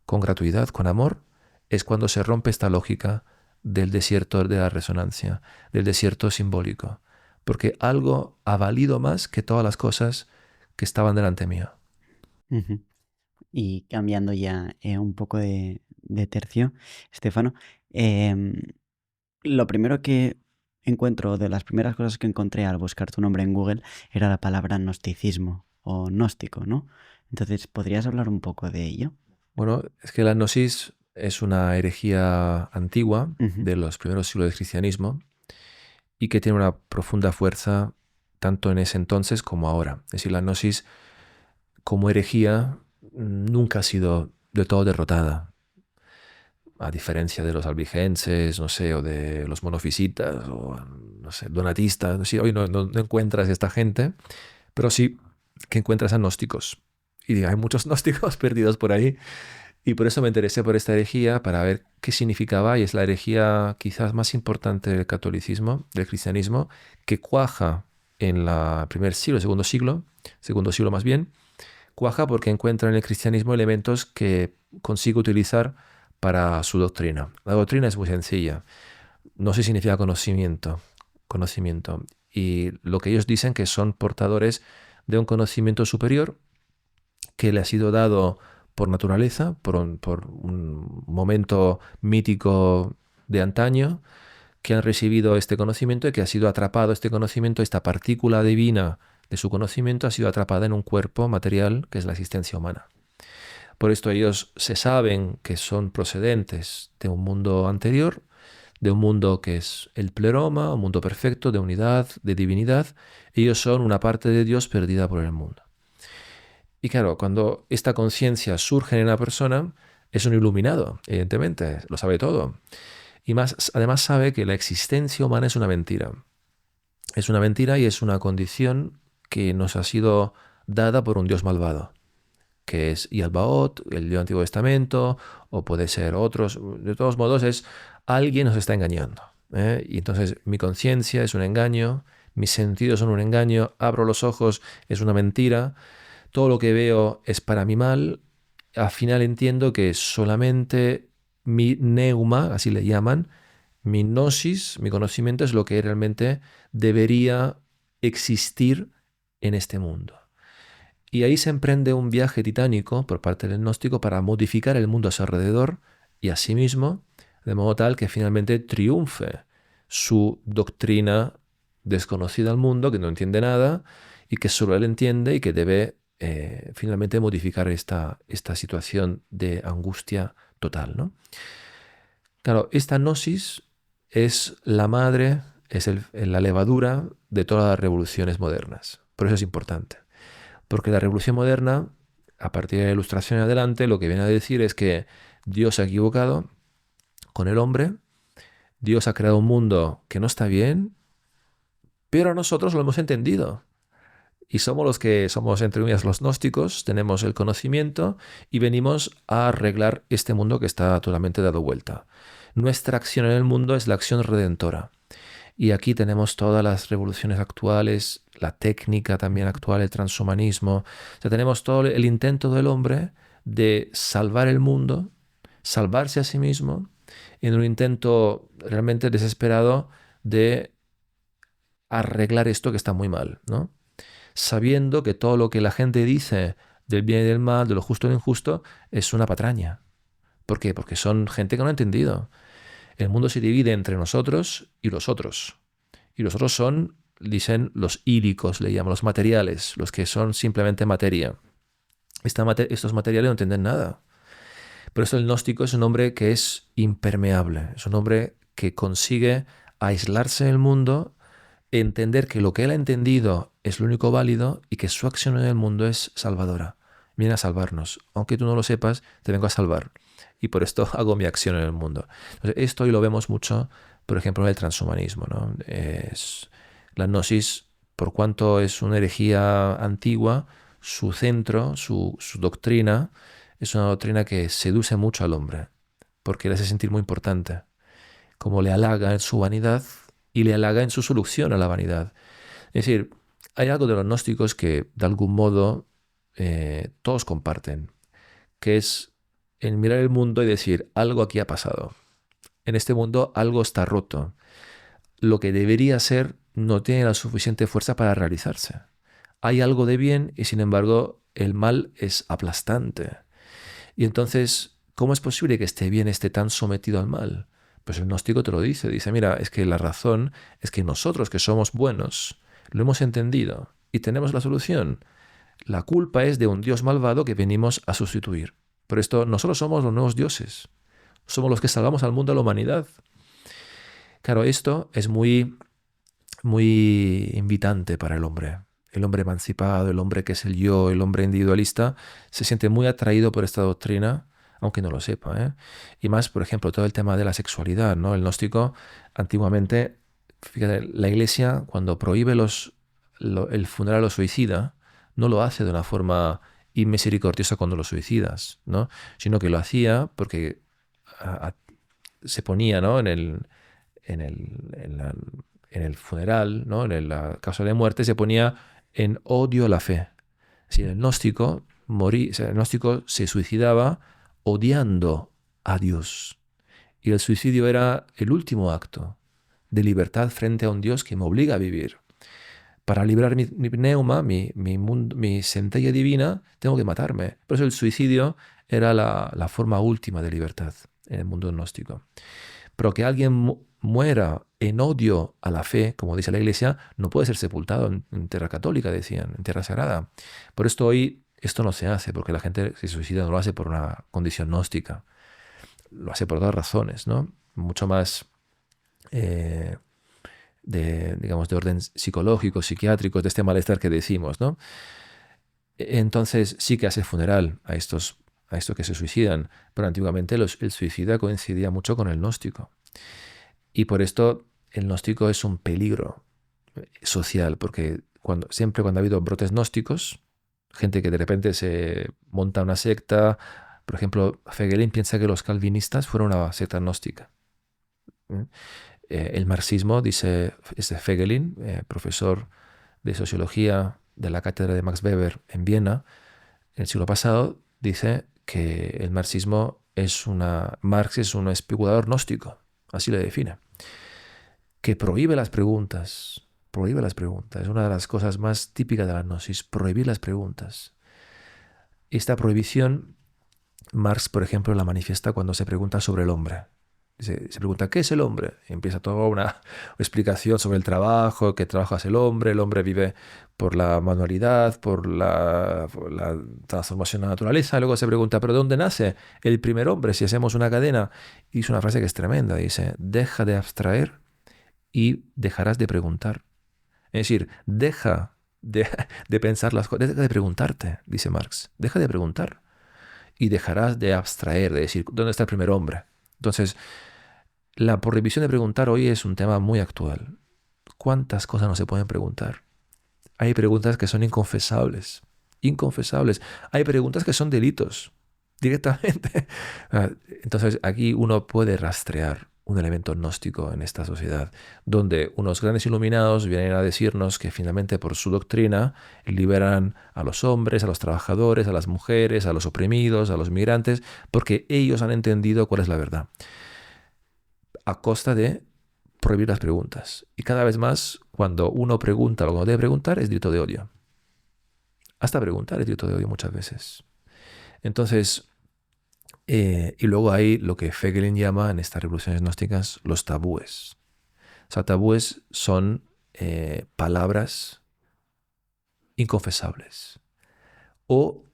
con gratuidad, con amor, es cuando se rompe esta lógica del desierto de la resonancia, del desierto simbólico. Porque algo ha valido más que todas las cosas que estaban delante mío. Ujú. Y cambiando ya un poco de tercio, Estefano, em, lo primero que encuentro, de las primeras cosas que encontré al buscar tu nombre en Google, era la palabra gnosticismo o gnóstico, ¿no? Entonces, ¿podrías hablar un poco de ello? Bueno, es que la gnosis es una herejía antigua Ujú, de los primeros siglos del cristianismo y que tiene una profunda fuerza tanto en ese entonces como ahora. Es decir, la gnosis como herejía nunca ha sido del todo derrotada, a diferencia de los albigenses, no sé, o de los monofisitas, o no sé, donatistas. No sé, hoy no encuentras esta gente, pero sí que encuentras agnósticos. Y digo, hay muchos gnósticos perdidos por ahí. Y por eso me interesé por esta herejía, para ver qué significaba, y es la herejía quizás más importante del catolicismo, del cristianismo, que cuaja en el primer siglo, segundo siglo más bien, cuaja porque encuentra en el cristianismo elementos que consigue utilizar para su doctrina. La doctrina es muy sencilla. No se significa conocimiento. Y lo que ellos dicen que son portadores de un conocimiento superior que le ha sido dado por naturaleza, por un momento mítico de antaño, que han recibido este conocimiento y que ha sido atrapado este conocimiento, esta partícula divina de su conocimiento ha sido atrapada en un cuerpo material que es la existencia humana. Por esto ellos se saben que son procedentes de un mundo anterior, de un mundo que es el pleroma, un mundo perfecto, de unidad, de divinidad. Ellos son una parte de Dios perdida por el mundo. Y claro, cuando esta conciencia surge en una persona, es un iluminado, evidentemente, lo sabe todo. Y además sabe que la existencia humana es una mentira. Es una mentira y es una condición que nos ha sido dada por un Dios malvado, que es Yalbaoth, el Dios Antiguo Testamento, o puede ser otros. De todos modos, alguien nos está engañando. Y entonces mi conciencia es un engaño, mis sentidos son un engaño, abro los ojos, es una mentira, todo lo que veo es para mi mal. Al final entiendo que solamente mi neuma, así le llaman, mi gnosis, mi conocimiento es lo que realmente debería existir en este mundo. Y ahí se emprende un viaje titánico por parte del gnóstico para modificar el mundo a su alrededor y a sí mismo, de modo tal que finalmente triunfe su doctrina desconocida al mundo, que no entiende nada y que solo él entiende y que debe finalmente modificar esta situación de angustia total, ¿no? Claro, esta gnosis es la madre, es la levadura de todas las revoluciones modernas. Por eso es importante. Porque la revolución moderna, a partir de la Ilustración en adelante, lo que viene a decir es que Dios se ha equivocado con el hombre, Dios ha creado un mundo que no está bien, pero nosotros lo hemos entendido. Y somos los que somos, entre comillas, los gnósticos, tenemos el conocimiento y venimos a arreglar este mundo que está totalmente dado vuelta. Nuestra acción en el mundo es la acción redentora. Y aquí tenemos todas las revoluciones actuales, la técnica también actual, el transhumanismo. O sea, tenemos todo el intento del hombre de salvar el mundo, salvarse a sí mismo, en un intento realmente desesperado de arreglar esto que está muy mal, ¿no? Sabiendo que todo lo que la gente dice del bien y del mal, de lo justo y lo injusto, es una patraña. ¿Por qué? Porque son gente que no ha entendido. El mundo se divide entre nosotros y los otros. Y los otros son, dicen, los ílicos, le llaman, los materiales, los que son simplemente materia. Estos materiales no entienden nada. Por eso el gnóstico es un hombre que es impermeable, es un hombre que consigue aislarse del mundo, entender que lo que él ha entendido es lo único válido y que su acción en el mundo es salvadora. Viene a salvarnos. Aunque tú no lo sepas, te vengo a salvar. Y por esto hago mi acción en el mundo. Entonces, esto hoy lo vemos mucho, por ejemplo, en el transhumanismo, ¿no? La gnosis, por cuanto es una herejía antigua, su centro, su doctrina, es una doctrina que seduce mucho al hombre, porque le hace sentir muy importante, como le halaga en su vanidad y le halaga en su solución a la vanidad. Es decir, hay algo de los gnósticos que de algún modo todos comparten, que es el mirar el mundo y decir, algo aquí ha pasado. En este mundo algo está roto. Lo que debería ser no tiene la suficiente fuerza para realizarse. Hay algo de bien y sin embargo el mal es aplastante. Y entonces, ¿cómo es posible que este bien esté tan sometido al mal? Pues el gnóstico te lo dice. Dice, mira, es que la razón es que nosotros que somos buenos lo hemos entendido y tenemos la solución. La culpa es de un Dios malvado que venimos a sustituir. Por esto, nosotros somos los nuevos dioses. Somos los que salvamos al mundo, a la humanidad. Claro, esto es muy, muy invitante para el hombre. El hombre emancipado, el hombre que es el yo, el hombre individualista, se siente muy atraído por esta doctrina, aunque no lo sepa, ¿eh? Y más, por ejemplo, todo el tema de la sexualidad, ¿no? El gnóstico, antiguamente, fíjate, la Iglesia, cuando prohíbe el funeral a los suicidas, no lo hace de una forma inmisericordiosa cuando los suicidas, ¿no? Sino que lo hacía porque se ponía, ¿no? en el funeral, ¿no? En la causa de muerte, se ponía en odio a la fe. Es decir, el gnóstico se suicidaba odiando a Dios. Y el suicidio era el último acto de libertad frente a un Dios que me obliga a vivir. Para librar mi pneuma, mi centella divina, tengo que matarme. Por eso el suicidio era la forma última de libertad en el mundo gnóstico. Pero que alguien muera en odio a la fe, como dice la Iglesia, no puede ser sepultado en tierra católica, decían, en tierra sagrada. Por esto hoy esto no se hace, porque la gente se suicida no lo hace por una condición gnóstica, lo hace por otras razones, ¿no? Mucho más digamos, de orden psicológico, psiquiátrico, de este malestar que decimos, ¿no? Entonces sí que hace funeral a estos que se suicidan, pero antiguamente el suicida coincidía mucho con el gnóstico. Y por esto el gnóstico es un peligro social, porque siempre cuando ha habido brotes gnósticos, gente que de repente se monta una secta, por ejemplo, Fegelin piensa que los calvinistas fueron una secta gnóstica. El marxismo, dice Fegelin, profesor de sociología de la cátedra de Max Weber en Viena, en el siglo pasado, dice que el marxismo Marx es un especulador gnóstico, así le define, que prohíbe las preguntas. Prohíbe las preguntas. Es una de las cosas más típicas de la gnosis, prohibir las preguntas. Esta prohibición, Marx, por ejemplo, la manifiesta cuando se pregunta sobre el hombre. Se pregunta, ¿qué es el hombre? Y empieza toda una explicación sobre el trabajo, qué trabajo hace el hombre vive por la manualidad, por la transformación de la naturaleza. Luego se pregunta, ¿pero de dónde nace el primer hombre? Si hacemos una cadena. Y dice una frase que es tremenda, dice, deja de abstraer y dejarás de preguntar. Es decir, deja de pensar las cosas, deja de preguntarte, dice Marx, deja de preguntar y dejarás de abstraer, de decir, ¿dónde está el primer hombre? Entonces, la prohibición de preguntar hoy es un tema muy actual. ¿Cuántas cosas no se pueden preguntar? Hay preguntas que son inconfesables. Inconfesables. Hay preguntas que son delitos, directamente. Entonces, aquí uno puede rastrear un elemento gnóstico en esta sociedad, donde unos grandes iluminados vienen a decirnos que finalmente por su doctrina liberan a los hombres, a los trabajadores, a las mujeres, a los oprimidos, a los migrantes, porque ellos han entendido cuál es la verdad, a costa de prohibir las preguntas. Y cada vez más, cuando uno pregunta lo que no debe preguntar, es delito de odio. Hasta preguntar es delito de odio muchas veces. Entonces, y luego hay lo que Fegelin llama en estas revoluciones gnósticas los tabúes. O sea, tabúes son palabras inconfesables o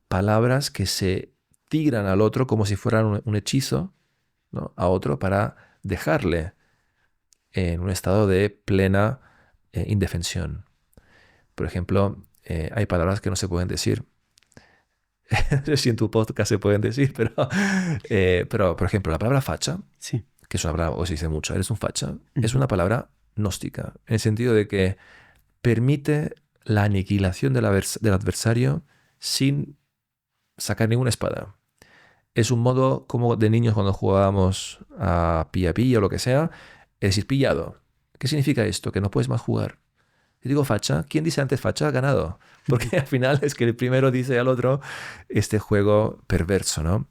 palabras que se tiran al otro como si fueran un hechizo, ¿no?, a otro para dejarle en un estado de plena indefensión. Por ejemplo, hay palabras que no se pueden decir. No sé si en tu podcast se pueden decir, pero por ejemplo, la palabra facha, Sí. que es una palabra, o se dice mucho, eres un facha, es una palabra gnóstica, en el sentido de que permite la aniquilación del adversario sin sacar ninguna espada. Es un modo como de niños cuando jugábamos a pilla-pilla o lo que sea, es decir, pillado. ¿Qué significa esto? Que no puedes más jugar. Si digo facha, ¿quién dice antes facha? Ha ganado. Porque al final es que el primero dice al otro este juego perverso, ¿no?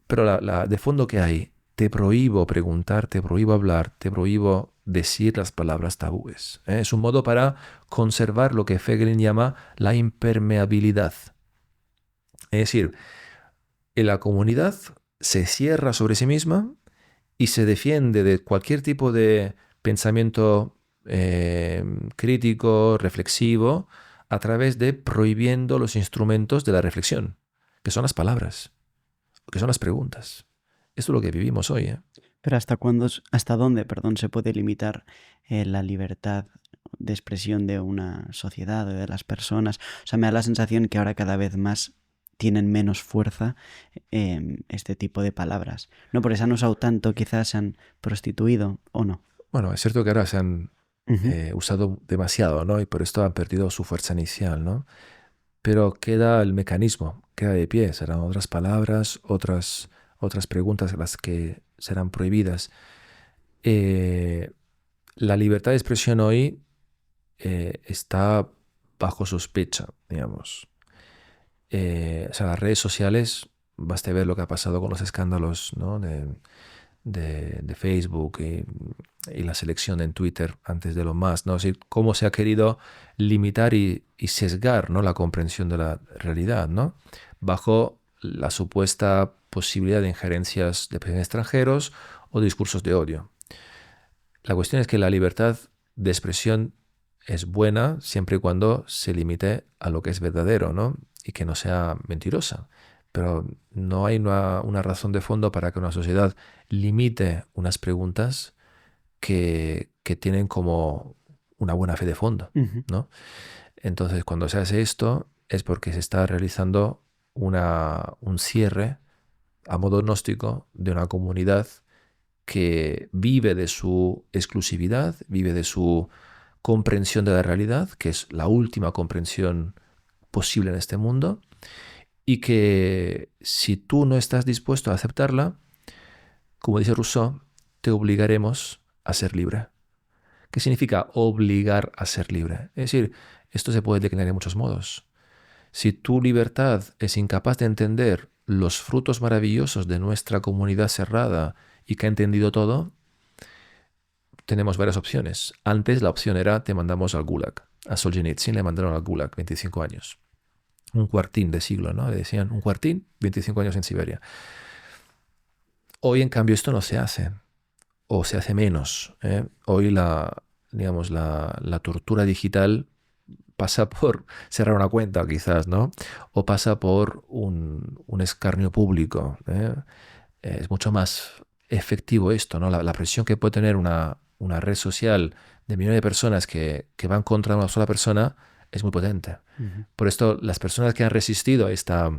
Pero de fondo, ¿qué hay? Te prohíbo preguntar, te prohíbo hablar, te prohíbo decir las palabras tabúes. Es un modo para conservar lo que Fegelin llama la impermeabilidad. Es decir, la comunidad se cierra sobre sí misma y se defiende de cualquier tipo de pensamiento crítico, reflexivo, a través de prohibiendo los instrumentos de la reflexión, que son las palabras, que son las preguntas. Esto es lo que vivimos hoy, ¿eh? Pero ¿hasta dónde, perdón, se puede limitar la libertad de expresión de una sociedad o de las personas? O sea, me da la sensación que ahora cada vez más tienen menos fuerza este tipo de palabras. No, porque se han usado tanto, quizás se han prostituido, ¿o no? Bueno, es cierto que ahora se han usado demasiado, ¿no? Y por esto han perdido su fuerza inicial, ¿no? Pero queda el mecanismo, queda de pie. Serán otras palabras, otras preguntas las que serán prohibidas. La libertad de expresión hoy está bajo sospecha, digamos. O sea, las redes sociales, basta ver lo que ha pasado con los escándalos, ¿no?, de Facebook y la selección en Twitter antes de lo más, ¿no? Es decir, cómo se ha querido limitar y sesgar, ¿no?, la comprensión de la realidad, ¿no?, bajo la supuesta posibilidad de injerencias de países extranjeros o discursos de odio. La cuestión es que la libertad de expresión es buena siempre y cuando se limite a lo que es verdadero, ¿no?, y que no sea mentirosa. Pero no hay una razón de fondo para que una sociedad limite unas preguntas que tienen como una buena fe de fondo, Ujú. ¿no? Entonces, cuando se hace esto es porque se está realizando un cierre a modo gnóstico de una comunidad que vive de su exclusividad, vive de su comprensión de la realidad, que es la última comprensión posible en este mundo, y que si tú no estás dispuesto a aceptarla, como dice Rousseau, te obligaremos a ser libre. ¿Qué significa obligar a ser libre? Es decir, esto se puede declinar en muchos modos. Si tu libertad es incapaz de entender los frutos maravillosos de nuestra comunidad cerrada y que ha entendido todo, tenemos varias opciones. Antes la opción era te mandamos al Gulag. A Solzhenitsyn le mandaron al Gulag 25 años. Un cuartín de siglo, ¿no? Le decían un cuartín, 25 años en Siberia. Hoy, en cambio, esto no se hace. O se hace menos. Hoy digamos, la tortura digital pasa por cerrar una cuenta, quizás, ¿no? O pasa por un escarnio público. Es mucho más efectivo esto, ¿no? La presión que puede tener una red social de millones de personas que van contra una sola persona es muy potente. Ujú. Por esto, las personas que han resistido a esta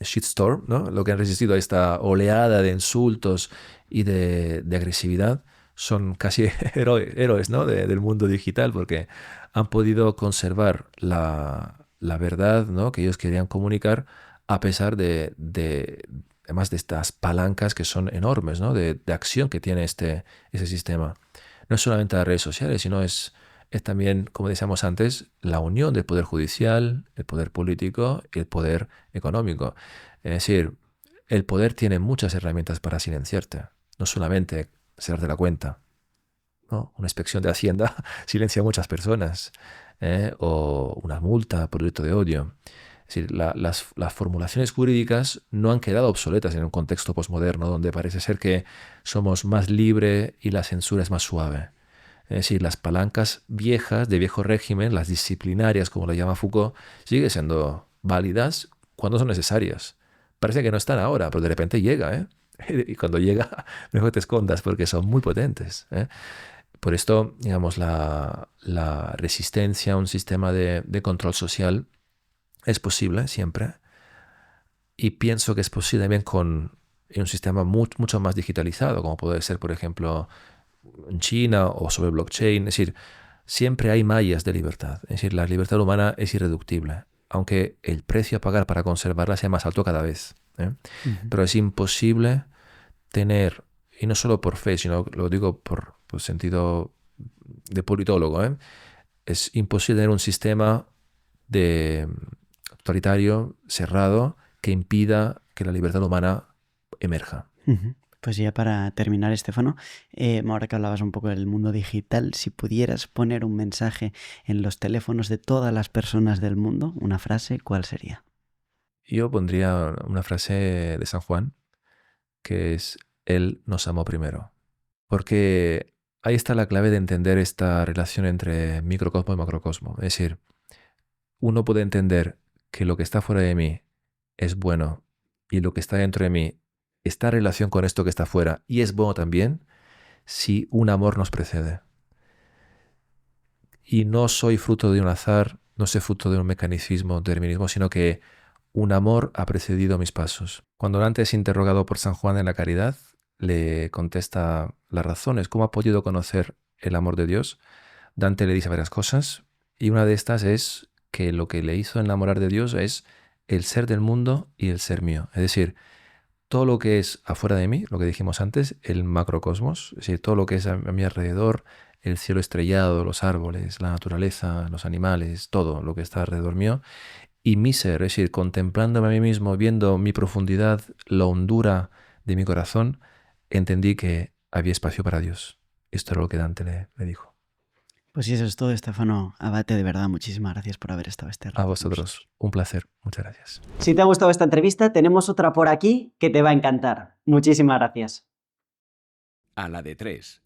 shitstorm, ¿no?, lo que han resistido a esta oleada de insultos y de agresividad, son casi héroes, ¿no?, del mundo digital, porque han podido conservar la verdad, ¿no?, que ellos querían comunicar, a pesar además de estas palancas que son enormes, ¿no?, de acción que tiene ese sistema. No es solamente las redes sociales, sino es también, como decíamos antes, la unión del poder judicial, el poder político y el poder económico. Es decir, el poder tiene muchas herramientas para silenciarte, no solamente cerrarte la cuenta, ¿no? Una inspección de Hacienda silencia a muchas personas, o una multa por delito de odio. Es decir, las formulaciones jurídicas no han quedado obsoletas en un contexto posmoderno donde parece ser que somos más libres y la censura es más suave. Es decir, las palancas viejas, de viejo régimen, las disciplinarias, como lo llama Foucault, siguen siendo válidas cuando son necesarias. Parece que no están ahora, pero de repente llega, ¿eh? Y cuando llega, mejor te escondas porque son muy potentes, ¿eh? Por esto, digamos, la resistencia a un sistema de control social es posible siempre. Y pienso que es posible también en un sistema mucho más digitalizado, como puede ser, por ejemplo, en China o sobre blockchain. Es decir, siempre hay mallas de libertad. Es decir, la libertad humana es irreductible, aunque el precio a pagar para conservarla sea más alto cada vez, ¿eh? Ujú. Pero es imposible tener, y no solo por fe, sino lo digo por sentido de politólogo, ¿eh? Es imposible tener un sistema de autoritario, cerrado, que impida que la libertad humana emerja. Ujú. Pues ya para terminar, Estefano, ahora que hablabas un poco del mundo digital, si pudieras poner un mensaje en los teléfonos de todas las personas del mundo, una frase, ¿cuál sería? Yo pondría una frase de San Juan, que es, Él nos amó primero. Porque ahí está la clave de entender esta relación entre microcosmo y macrocosmo. Es decir, uno puede entender que lo que está fuera de mí es bueno y lo que está dentro de mí está en relación con esto que está fuera y es bueno también si un amor nos precede. Y no soy fruto de un azar, no soy fruto de un mecanicismo, determinismo, sino que un amor ha precedido mis pasos. Cuando Dante es interrogado por San Juan en la Caridad, le contesta las razones, cómo ha podido conocer el amor de Dios. Dante le dice varias cosas y una de estas es que lo que le hizo enamorar de Dios es el ser del mundo y el ser mío. Es decir, todo lo que es afuera de mí, lo que dijimos antes, el macrocosmos, es decir, todo lo que es a mi alrededor, el cielo estrellado, los árboles, la naturaleza, los animales, todo lo que está alrededor mío, y mi ser, es decir, contemplándome a mí mismo, viendo mi profundidad, la hondura de mi corazón, entendí que había espacio para Dios. Esto era lo que Dante le dijo. Pues sí, eso es todo, Estefano Abate. De verdad, muchísimas gracias por haber estado este A rato con vosotros, nosotros. un placer. Muchas gracias. Si te ha gustado esta entrevista, tenemos otra por aquí que te va a encantar. Muchísimas gracias. A la de tres.